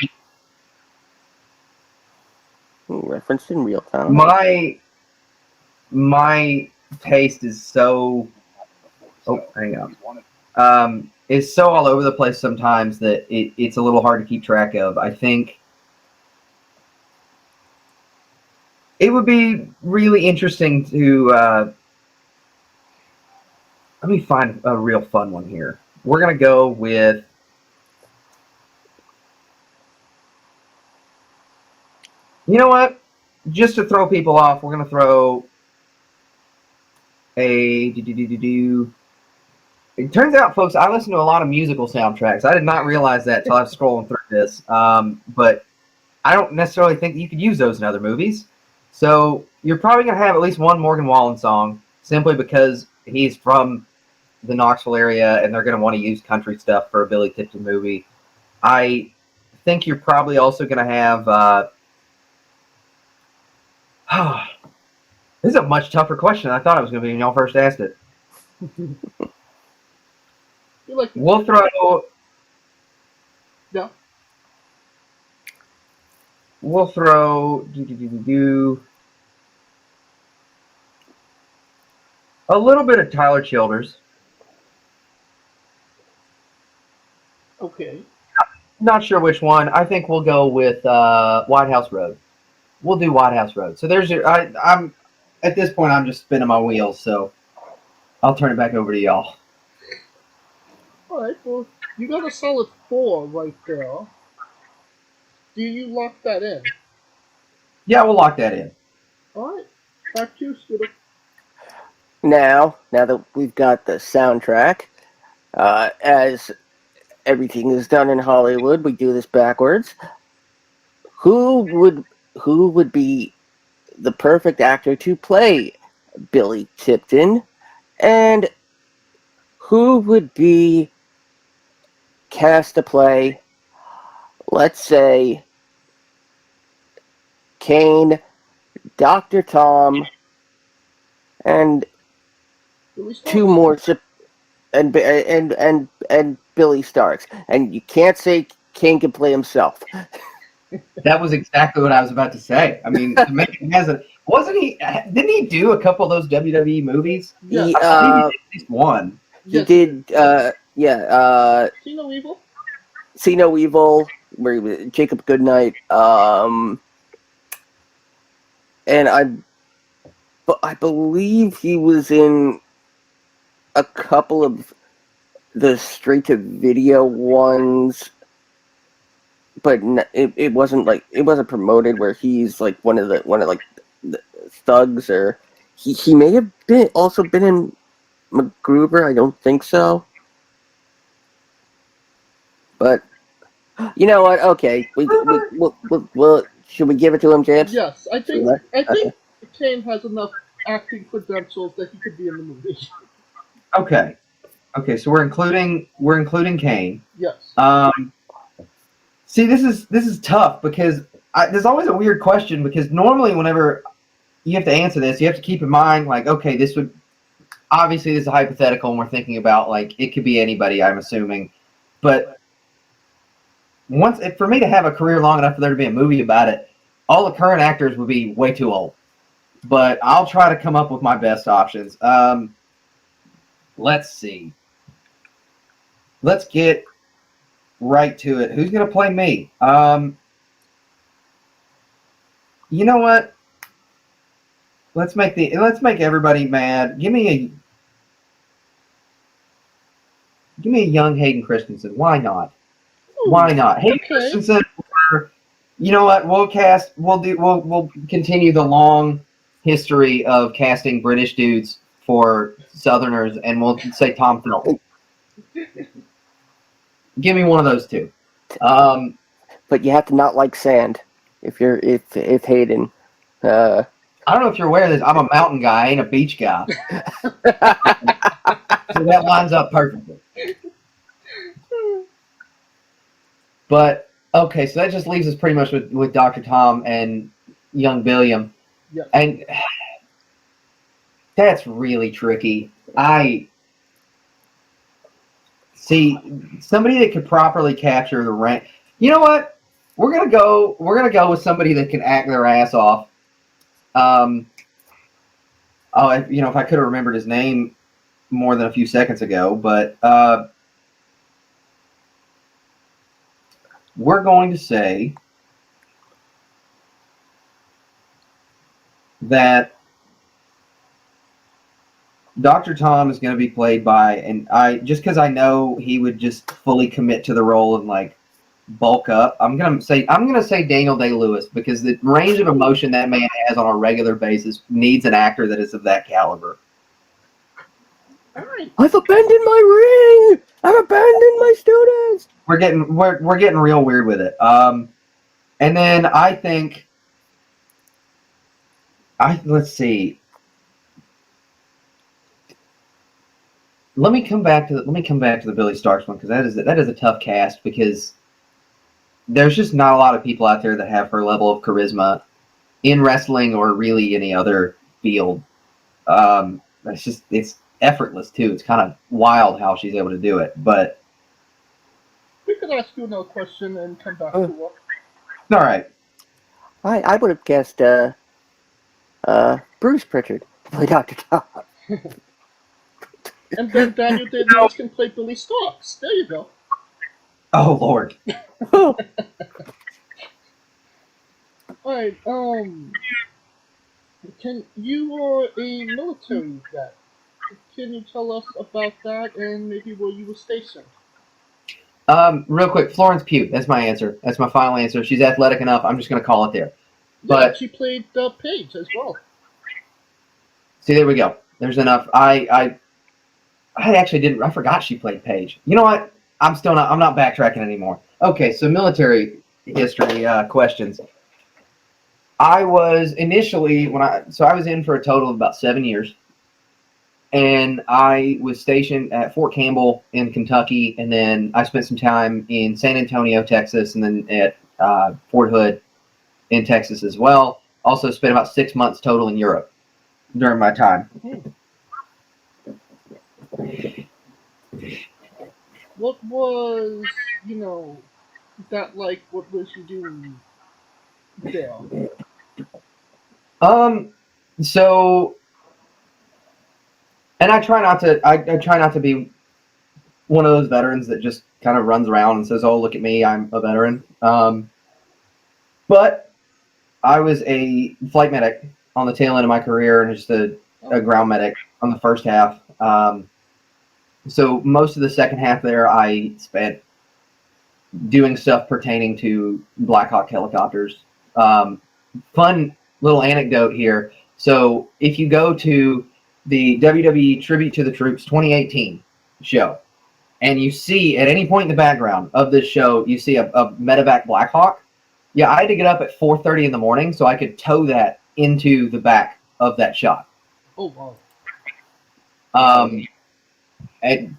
referenced in real time. My taste is so is so all over the place sometimes that it's a little hard to keep track of. I think it would be really interesting to let me find a real fun one here. We're gonna go with you know what? Just to throw people off, we're gonna throw a It turns out, folks, I listen to a lot of musical soundtracks. I did not realize that until I was scrolling through this. But I don't necessarily think that you could use those in other movies. So you're probably going to have at least one Morgan Wallen song, simply because he's from the Knoxville area and they're going to want to use country stuff for a Billy Tipton movie. I think you're probably also going to have... this is a much tougher question than I thought it was going to be when y'all first asked it. We'll throw... Yeah. We'll throw... a little bit of Tyler Childers. Okay. Not sure which one. I think we'll go with White House Road. We'll do White House Road. So there's your... I'm at this point, I'm just spinning my wheels, so I'll turn it back over to y'all. All right, well, you got a solid 4 right there. Do you lock that in? Yeah, we'll lock that in. All right, back to you, Scooter. Now that we've got the soundtrack, as everything is done in Hollywood, we do this backwards. Who would be the perfect actor to play Billy Tipton, and who would be cast to play, let's say, Kane, Dr. Tom, and two more, and Billy Starkz. And you can't say Kane can play himself. That was exactly what I was about to say. I mean, wasn't he? Didn't he do a couple of those WWE movies? Yeah. I believe he did at least one. He did. See No Evil. See No Evil, where he was Jacob Goodnight. And I believe he was in a couple of the straight-to-video ones, but it wasn't promoted where he's like one of the thugs, or he may have also been in MacGruber. I don't think so, but you know what? Okay, we'll should we give it to him, James? Yes, I think Kane has enough acting credentials that he could be in the movie. Okay, so we're including Kane. Yes. See, this is tough because there's always a weird question, because normally whenever you have to answer this, you have to keep in mind, like, okay, this is a hypothetical, and we're thinking about, like, it could be anybody, I'm assuming, but for me to have a career long enough for there to be a movie about it, all the current actors would be way too old. But I'll try to come up with my best options. Let's see. Let's get right to it. Who's gonna play me? You know what? Let's make everybody mad. Give me a young Hayden Christensen. Why not? Why not? Hayden Christensen. You know what? We'll continue the long history of casting British dudes for Southerners, and we'll say Tom Felton. Give me one of those two. But you have to not like sand if Hayden. I don't know if you're aware of this. I'm a mountain guy, I ain't a beach guy. So that lines up perfectly. But okay, so that just leaves us pretty much with Dr. Tom and young Billiam. Yep. And that's really tricky. I see somebody that could properly capture the rank. You know what? We're gonna go with somebody that can act their ass off. If I could have remembered his name more than a few seconds ago, but we're going to say that Dr. Tom is going to be played by, and just because I know he would just fully commit to the role and like bulk up, I'm gonna say Daniel Day-Lewis, because the range of emotion that man has on a regular basis needs an actor that is of that caliber. Alright. I've abandoned my ring. I've abandoned my students. We're getting real weird with it. And then I think let's see. Let me come back to the Billy Starkz one, because that is a tough cast, because there's just not a lot of people out there that have her level of charisma in wrestling or really any other field. It's effortless too. It's kind of wild how she's able to do it. But We could ask you another question and come back to it. all right. I would have guessed Bruce Pritchard to play Dr. Tom. And then Daniel Day-Lewis can play Billy Starkz. There you go. Oh Lord. Alright, you are a military vet. Can you tell us about that and maybe where you were stationed? Real quick, Florence Pugh. That's my answer. That's my final answer. She's athletic enough. I'm just going to call it there. Yeah, she played Paige as well. See, there we go. There's enough. I actually didn't. I forgot she played Paige. You know what? I'm not backtracking anymore. Okay, so military history questions. I was initially I was in for a total of about 7 years, and I was stationed at Fort Campbell in Kentucky, and then I spent some time in San Antonio, Texas, and then at Fort Hood in Texas as well. Also spent about 6 months total in Europe during my time. What was, that like? What was you doing there? So, and I try not to be one of those veterans that just kind of runs around and says, "Oh, look at me, I'm a veteran." But I was a flight medic on the tail end of my career, and just a ground medic on the first half. So most of the second half there, I spent doing stuff pertaining to Black Hawk helicopters. Fun little anecdote here. So if you go to the WWE Tribute to the Troops 2018 show, and you see at any point in the background of this show, you see a medevac Black Hawk. Yeah, I had to get up at 4:30 in the morning so I could tow that into the back of that shot. Oh wow. It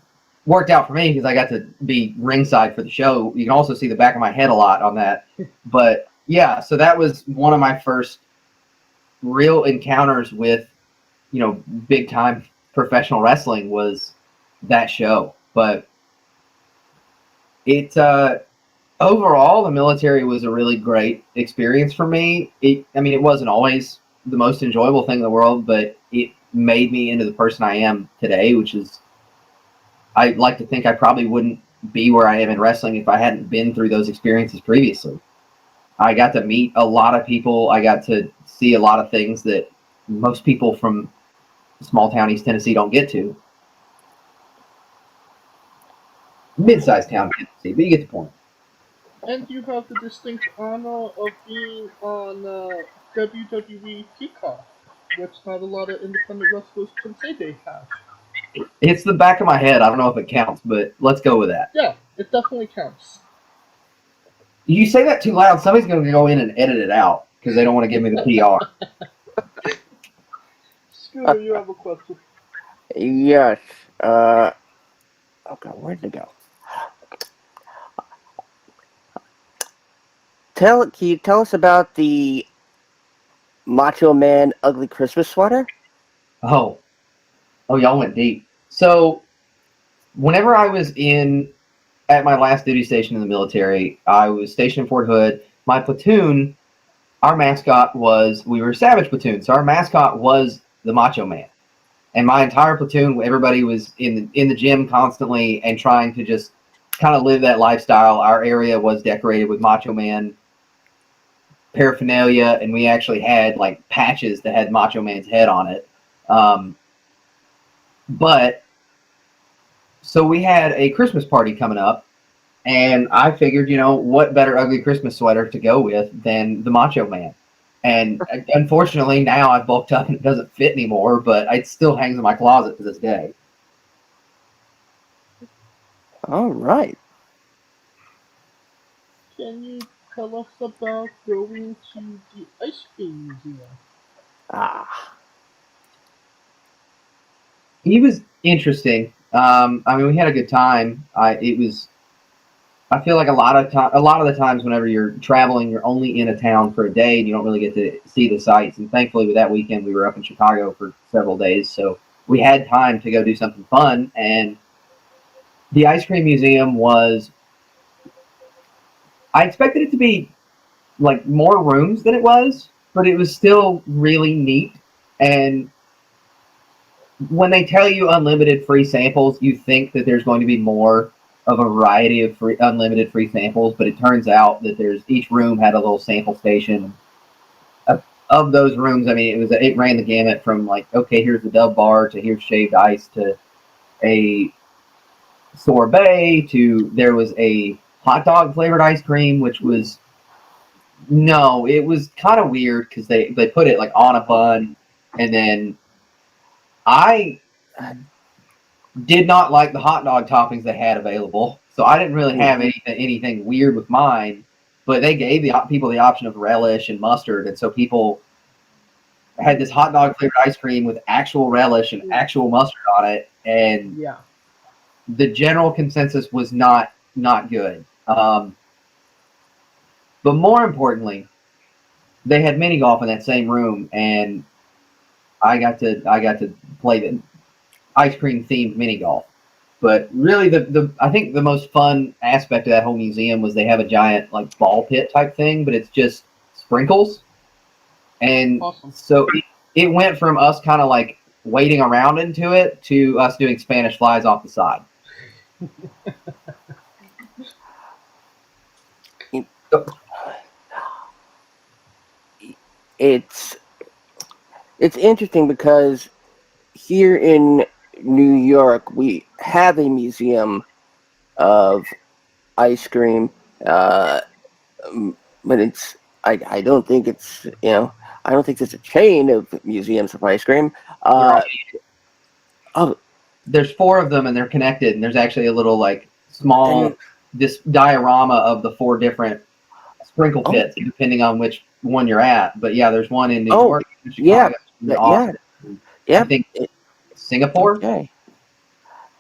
worked out for me because I got to be ringside for the show. You can also see the back of my head a lot on that. But yeah, so that was one of my first real encounters with, big time professional wrestling, was that show. But it overall, the military was a really great experience for me. It wasn't always the most enjoyable thing in the world, but it made me into the person I am today, which is, I like to think I probably wouldn't be where I am in wrestling if I hadn't been through those experiences previously. I got to meet a lot of people. I got to see a lot of things that most people from small town East Tennessee don't get to. Mid-sized town Tennessee, but you get the point. And you have the distinct honor of being on WWE Peacock, which not a lot of independent wrestlers can say they have. It's the back of my head. I don't know if it counts, but let's go with that. Yeah, it definitely counts. You say that too loud, somebody's going to go in and edit it out because they don't want to give me the PR. Scooter, you have a question. Yes. Oh God, where'd it go? Can you tell us about the Macho Man Ugly Christmas sweater? Oh, y'all went deep. So, whenever I was at my last duty station in the military, I was stationed in Fort Hood. My platoon, our mascot we were a Savage platoon, so our mascot was the Macho Man. And my entire platoon, everybody was in the gym constantly and trying to just kind of live that lifestyle. Our area was decorated with Macho Man paraphernalia, and we actually had like patches that had Macho Man's head on it. But so we had a Christmas party coming up, and I figured, what better ugly Christmas sweater to go with than the Macho Man. And unfortunately, now I've bulked up and it doesn't fit anymore, but it still hangs in my closet to this day. All right. Can you tell us about going to the ice cream museum? He was interesting. I mean, we had a good time. I feel like a lot of the times whenever you're traveling, you're only in a town for a day and you don't really get to see the sights. And thankfully, with that weekend, we were up in Chicago for several days, so we had time to go do something fun. And the ice cream museum was. I expected it to be like more rooms than it was, but it was still really neat. And when they tell you unlimited free samples, you think that there's going to be more of a variety of unlimited free samples, but it turns out that each room had a little sample station. Of those rooms, I mean, it ran the gamut from like, okay, here's the Dove bar to here's shaved ice to a sorbet to there was a hot dog flavored ice cream, which was it was kind of weird because they put it like on a bun, and then I did not like the hot dog toppings they had available, so I didn't really have anything weird with mine. But they gave people the option of relish and mustard, and so people had this hot dog flavored ice cream with actual relish and actual mustard on it, and the general consensus was not good. But more importantly, they had mini golf in that same room, and I got to play the ice cream themed mini golf. But really, I think the most fun aspect of that whole museum was they have a giant like ball pit type thing, but it's just sprinkles. And so it went from us kind of like wading around into it to us doing Spanish flies off the side. It's interesting because here in New York we have a museum of ice cream, but I don't think it's I don't think there's a chain of museums of ice cream. There's 4 of them and they're connected, and there's actually a little like small this diorama of the 4 different sprinkle pits depending on which one you're at. But yeah, there's one in New York, Chicago, I think Singapore. Okay.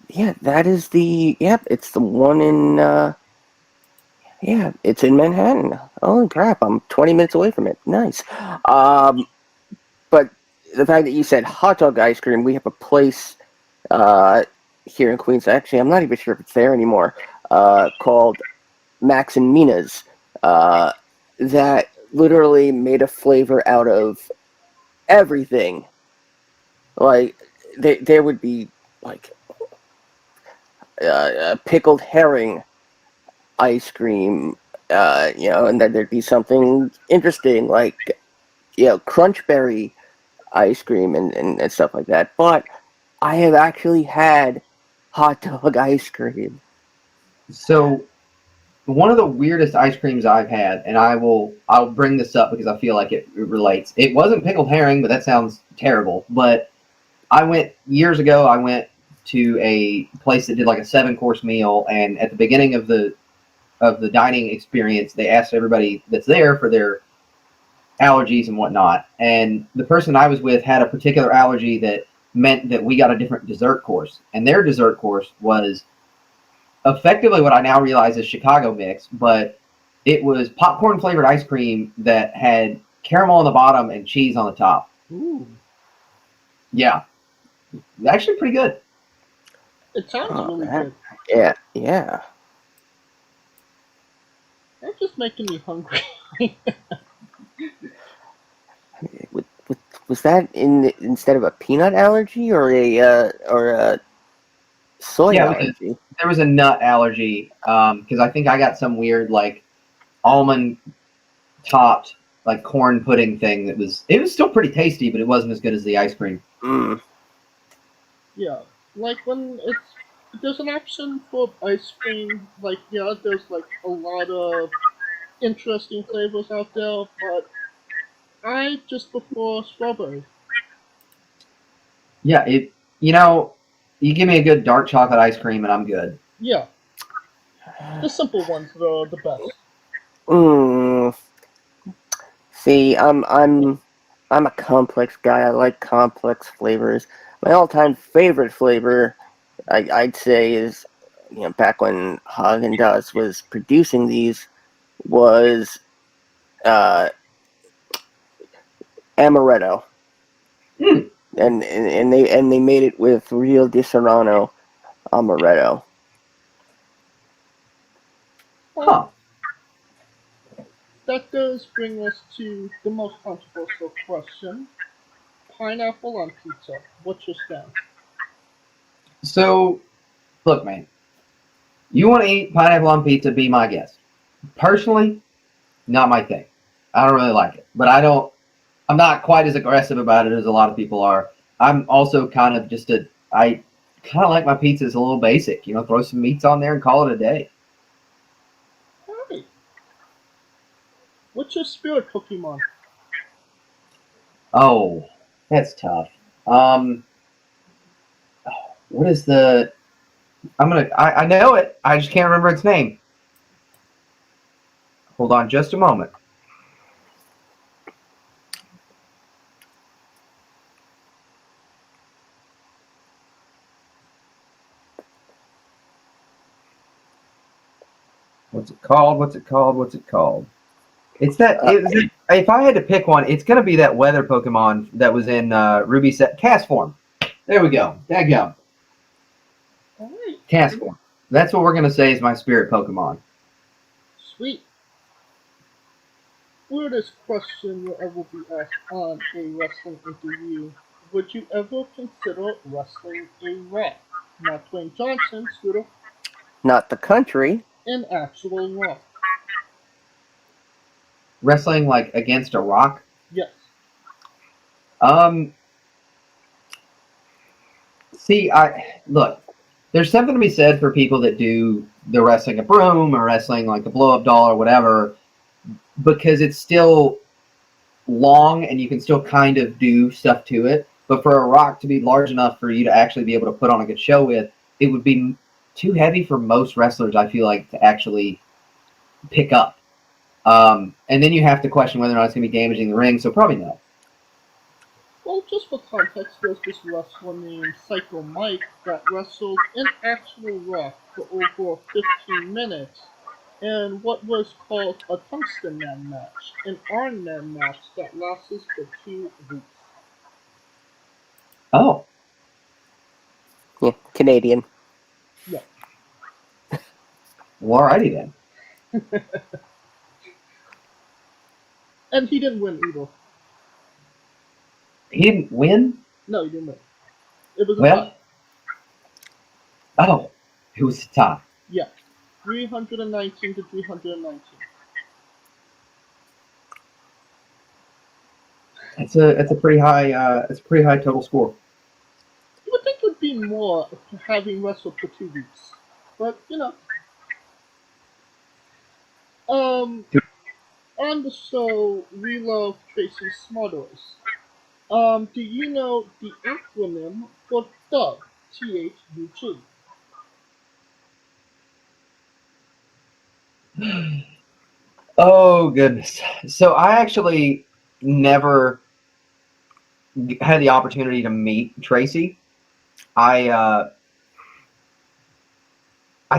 Yeah, that is it's the one in it's in Manhattan. Holy crap, I'm 20 minutes away from it. Nice. But the fact that you said hot dog ice cream, we have a place here in Queens. Actually, I'm not even sure if it's there anymore. Called Max and Mina's. That literally made a flavor out of everything. Like there would be like pickled herring ice cream, and then there'd be something interesting like crunch berry ice cream and stuff like that. But I have actually had hot dog ice cream. So one of the weirdest ice creams I've had, and I'll bring this up because I feel like it relates. It wasn't pickled herring, but that sounds terrible. But years ago, I went to a place that did like a 7-course meal, and at the beginning of the dining experience, they asked everybody that's there for their allergies and whatnot. And the person I was with had a particular allergy that meant that we got a different dessert course, and their dessert course was effectively what I now realize is Chicago mix, but it was popcorn flavored ice cream that had caramel on the bottom and cheese on the top. Ooh. Yeah. Actually pretty good. It sounds really good. Yeah. That's just making me hungry. Was that instead of a peanut allergy or a soy allergy? There was a nut allergy because I think I got some weird like almond topped like corn pudding thing it was still pretty tasty, but it wasn't as good as the ice cream. Yeah, like when there's an option for ice cream, like there's like a lot of interesting flavors out there, but I just prefer strawberry. Yeah, you give me a good dark chocolate ice cream and I'm good. Yeah. The simple ones are the best. See, I'm a complex guy. I like complex flavors. My all-time favorite flavor, I'd say, is back when Haagen-Dazs was producing these, was amaretto, and they made it with Rio de Serrano amaretto. Huh. That does bring us to the most controversial question. Pineapple on pizza. What's your stance? So, look, man. You want to eat pineapple on pizza, be my guest. Personally, not my thing. I don't really like it. But I'm not quite as aggressive about it as a lot of people are. I'm also kind of I kind of like my pizzas a little basic. Throw some meats on there and call it a day. Alright. What's your spirit Pokemon? Oh, that's tough. What is the... I know it. I just can't remember its name. Hold on just a moment. What's it called? It's that. If I had to pick one, it's gonna be that weather Pokemon that was in Ruby set Cast Form. There we go. Daggum. Alright. Cast Form. That's what we're gonna say is my spirit Pokemon. Sweet. Weirdest question will ever be asked on a wrestling interview. Would you ever consider wrestling a Raw? Not Dwayne Johnson, Scooter. Not the country. An actual Raw. Wrestling like against a rock? Yes. See, look. There's something to be said for people that do the wrestling a broom or wrestling like a blow-up doll or whatever, because it's still long and you can still kind of do stuff to it. But for a rock to be large enough for you to actually be able to put on a good show with, it would be too heavy for most wrestlers, I feel like, to actually pick up. And then you have to question whether or not it's going to be damaging the ring, so probably no. Well, just for context, there's this wrestler named Psycho Mike that wrestled an actual Rock for over 15 minutes in what was called a Tungsten Man match, an Iron Man match that lasted for 2 weeks. Oh. Yeah, Canadian. Yeah. Well, alrighty then. And he didn't win either. He didn't win? No, he didn't win. It was a Well, tie. Oh, it was a tie. Yeah. 319 to 319. It's a pretty high total score. You would think it would be more having wrestled for 2 weeks. But, on the show, we love Tracy Smothers. Do you know the acronym for THUG? THUG. Oh goodness. So I actually never had the opportunity to meet Tracy. I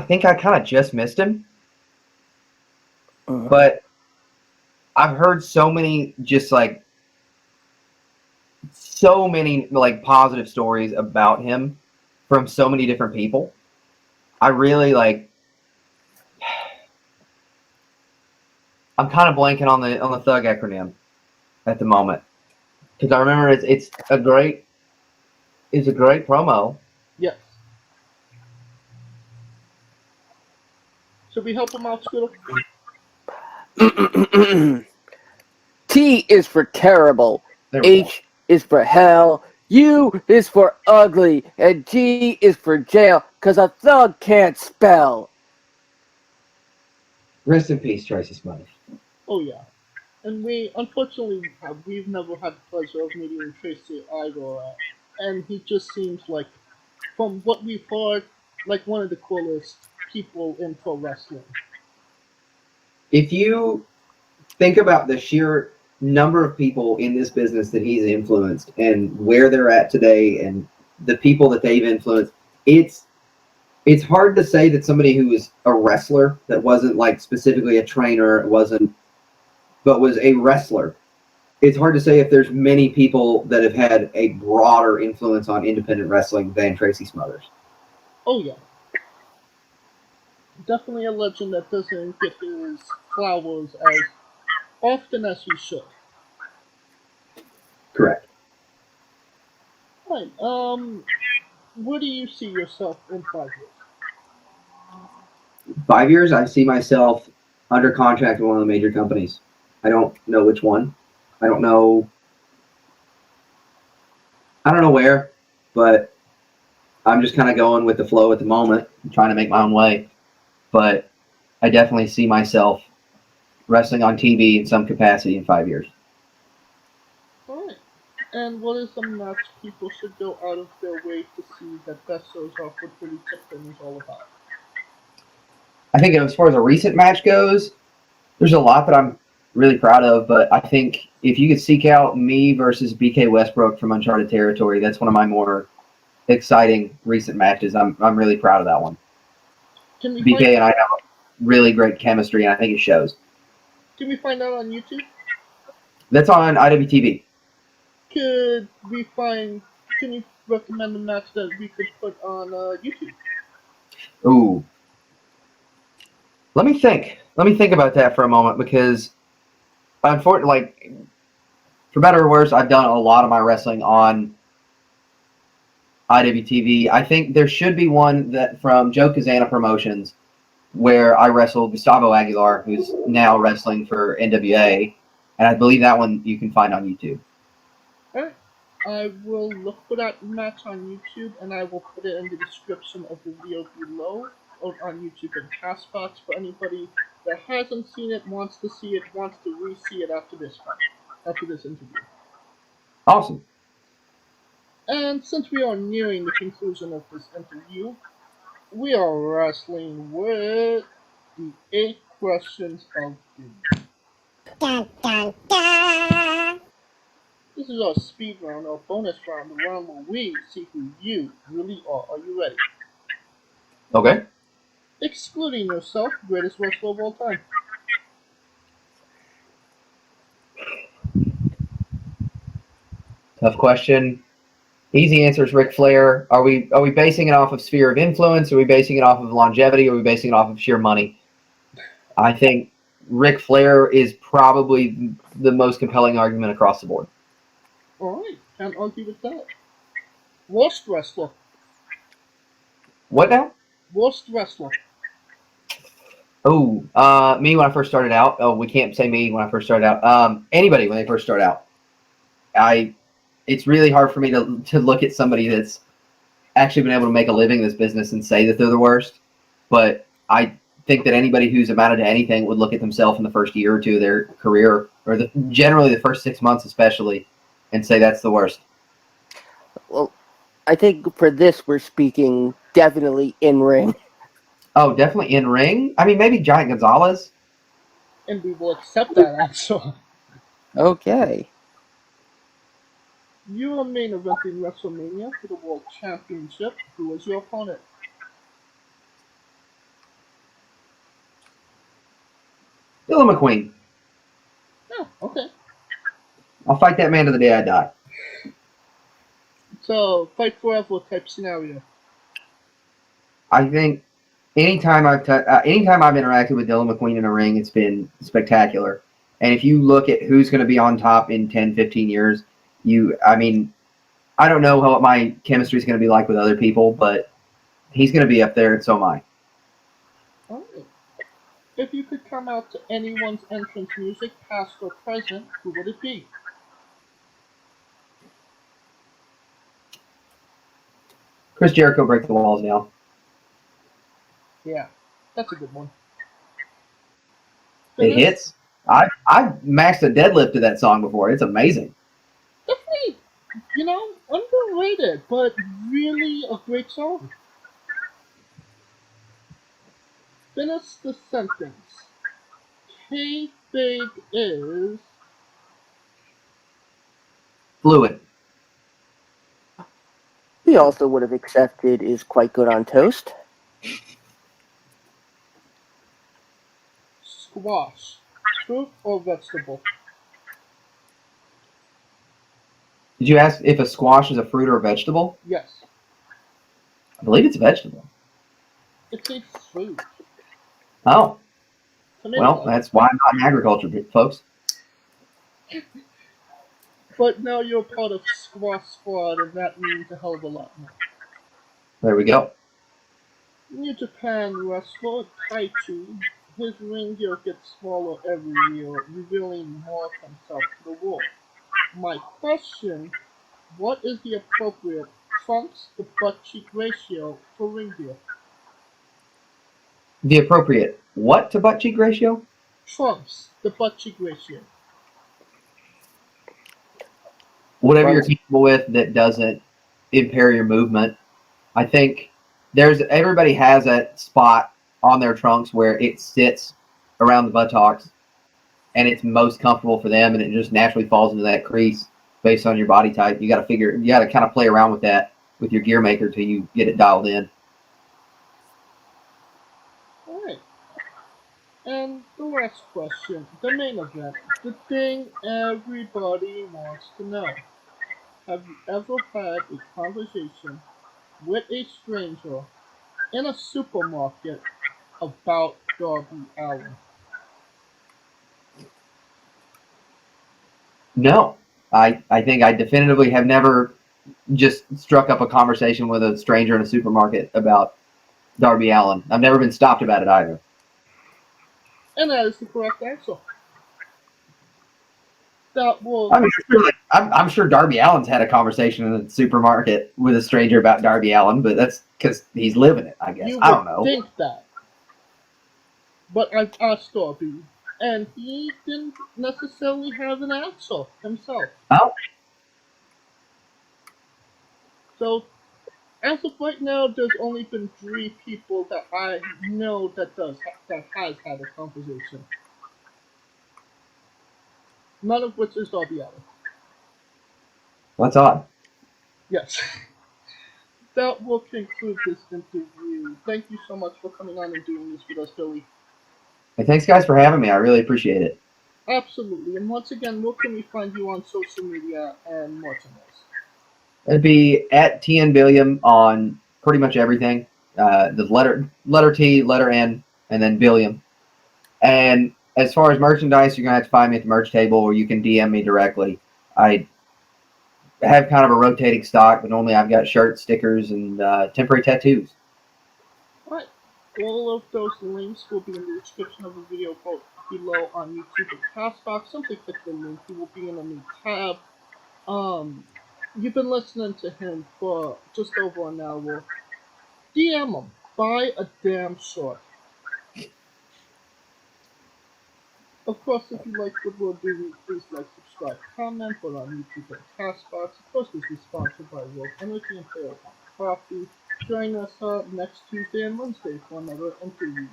think I kind of just missed him. But I've heard so many positive stories about him from so many different people. I really I'm kind of blanking on the THUG acronym at the moment, because I remember it's a great promo. Yes. Should we help him out, Scooter? T is for terrible. H is for hell. U is for ugly. And G is for jail, because a thug can't spell. Rest in peace, Tracy Smothers. Oh, yeah. And we've never had the pleasure of meeting Tracy either. And he just seems like, from what we've heard, like one of the coolest people in pro wrestling? If you think about the sheer number of people in this business that he's influenced and where they're at today and the people that they've influenced, it's hard to say that somebody who was a wrestler that wasn't like specifically a trainer, but was a wrestler. It's hard to say if there's many people that have had a broader influence on independent wrestling than Tracy Smothers. Oh yeah. Definitely a legend that doesn't get his flowers as often as he should. Correct. Right. Where do you see yourself in 5 years? 5 years, I see myself under contract with one of the major companies. I don't know which one. I don't know where, but I'm just kind of going with the flow at the moment, trying to make my own way. But I definitely see myself wrestling on TV in some capacity in 5 years. Alright. And what is a match people should go out of their way to see that best shows off what Billy Tipton is all about? I think as far as a recent match goes, there's a lot that I'm really proud of, but I think if you could seek out me versus BK Westbrook from Uncharted Territory, that's one of my more exciting recent matches. I'm really proud of that one. BK and I have really great chemistry, and I think it shows. Can we find that on YouTube? That's on IWTV. Can you recommend a match that we could put on YouTube? Ooh. Let me think about that for a moment, because unfortunately, like, for better or worse, I've done a lot of my wrestling on IWTV. I think there should be one that from Joe Kazana Promotions where I wrestled Gustavo Aguilar, who's now wrestling for NWA, and I believe that one you can find on YouTube. Alright. I will look for that match on YouTube, and I will put it in the description of the video below on YouTube and Castbox for anybody that hasn't seen it, wants to see it, wants to re-see it after this interview. Awesome. And since we are nearing the conclusion of this interview, we are wrestling with the 8 questions of doom. Dun, dun, dun. This is our speed round, our bonus round, the round where we see who you really are. Are you ready? Okay. Excluding yourself, greatest wrestler of all time. Tough question. Easy answer is Ric Flair. Are we basing it off of sphere of influence? Are we basing it off of longevity? Or are we basing it off of sheer money? I think Ric Flair is probably the most compelling argument across the board. Alright, can't argue with that. Worst wrestler. What now? Worst wrestler. Oh, me when I first started out. Oh, we can't say me when I first started out. Anybody when they first start out. It's really hard for me to look at somebody that's actually been able to make a living in this business and say that they're the worst. But I think that anybody who's amounted to anything would look at themselves in the first year or two of their career, or generally the first 6 months especially, and say that's the worst. Well, I think for this we're speaking definitely in ring. Oh, definitely in ring? I mean, maybe Giant Gonzalez. And we will accept that, actually. Okay. You are main eventing WrestleMania for the World Championship. Who was your opponent? Billy McQueen. Oh, okay. I'll fight that man to the day I die. So, fight forever type scenario. I think anytime I've interacted with Dylan McQueen in a ring, it's been spectacular. And if you look at who's going to be on top in 10, 15 years, I don't know what my chemistry is going to be like with other people, but he's going to be up there, and so am I. Alright. If you could come out to anyone's entrance music, past or present, who would it be? Chris Jericho, Break the Walls now. Yeah, that's a good one. It hits. I've maxed a deadlift to that song before. It's amazing. Definitely, underrated, but really a great song. Finish the sentence. Kayfabe is... Fluid. He also would have accepted is quite good on toast. Squash. Fruit or vegetable? Did you ask if a squash is a fruit or a vegetable? Yes. I believe it's a vegetable. It's a fruit. Oh. Tomato. Well, that's why I'm not in agriculture, folks. But now you're part of Squash Squad, and that means a hell of a lot more. There we go. New Japan wrestler Taichi, his ring gear gets smaller every year, revealing more of himself to the world. My question, what is the appropriate trunks to butt cheek ratio for ring gear? The appropriate what to butt cheek ratio? Trunks, the butt cheek ratio. Whatever you're capable with that doesn't impair your movement. I think everybody has that spot on their trunks where it sits around the buttocks and it's most comfortable for them, and it just naturally falls into that crease based on your body type. You got to kind of play around with that with your gear maker till you get it dialed in. Alright. And the last question, the main event, the thing everybody wants to know. Have you ever had a conversation with a stranger in a supermarket about Darby Allin? No. I think I definitively have never just struck up a conversation with a stranger in a supermarket about Darby Allin. I've never been stopped about it either. And that is the correct answer. That will... I'm sure Darby Allin's had a conversation in the supermarket with a stranger about Darby Allin, but that's because he's living it, I guess. I don't know. You would think that. But I've asked Darby, and he didn't necessarily have an answer himself. Oh. So, as of right now, there's only been 3 people that I know that has had a conversation. None of which is Darby Allin. That's odd. Yes. That will conclude this interview. Thank you so much for coming on and doing this with us, Billy. Hey, thanks, guys, for having me. I really appreciate it. Absolutely. And once again, where can we find you on social media and merchandise? It'd be at TN Billiam on pretty much everything. The letter T, letter N, and then Billiam. And as far as merchandise, you're going to have to find me at the merch table, or you can DM me directly. I have kind of a rotating stock, but normally I've got shirts, stickers, and temporary tattoos. Alright. All of those links will be in the description of the video below on YouTube and Castbox. Simply click the link. He will be in a new tab. You've been listening to him for just over an hour. DM him. Buy a damn shirt. Of course, if you like what we're doing, please like, subscribe, comment, put on YouTube and Castbox. Of course, this is sponsored by World Energy and Fail Coffee. Join us next Tuesday and Wednesday for another interview.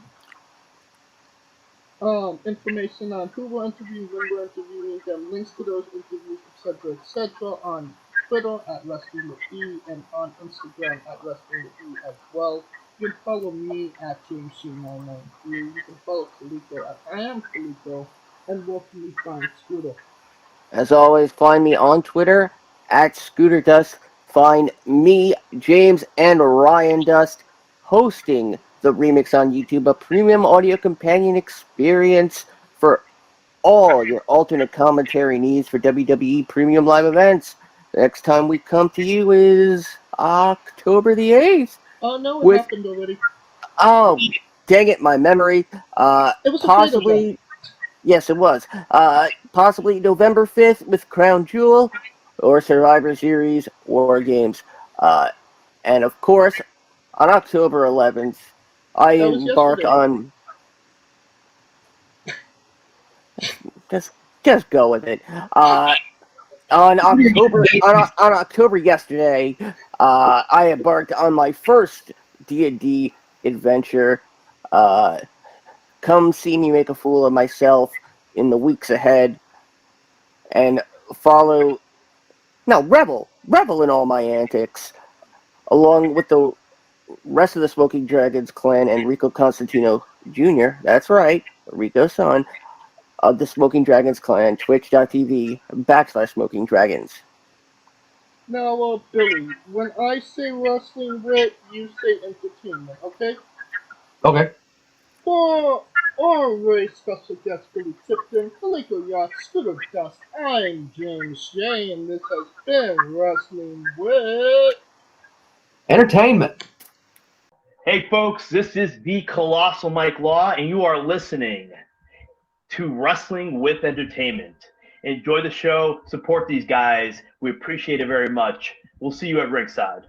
Information on who we're interviewing, when we're interviewing them, links to those interviews, etc., on Twitter at WRESTLINGWITHE and on Instagram at WRESTLINGWITHE as well. You can follow me at JamesC993. You can follow Kaliko at I am Kaliko, and where can we find Scooter? As always, find me on Twitter at Scooter Dust. Find me, James, and Ryan Dust hosting the Remix on YouTube, a premium audio companion experience for all your alternate commentary needs for WWE premium live events. The next time we come to you is October the 8th. Oh, no, it happened already. Oh, dang it, my memory. It was possibly... Yes, it was. Possibly November 5th with Crown Jewel or Survivor Series War Games. And of course, on October 11th, I embark on... Just go with it. On October yesterday, I embarked on my first D&D adventure, Come see me make a fool of myself in the weeks ahead, and revel in all my antics, along with the rest of the Smoking Dragons clan and Rico Constantino Jr., that's right, Rico's son, of the Smoking Dragons clan, twitch.tv/Smoking Dragons. Now, Billy, when I say wrestling wit, you say entertainment, okay? Okay. For our very special guest, Billy Tipton, Calico Yacht, Scooter Dust, I'm James J, and this has been Wrestling Wit Entertainment. Hey folks, this is the Colossal Mike Law, and you are listening to Wrestling with Entertainment. Enjoy the show, support these guys. We appreciate it very much. We'll see you at ringside.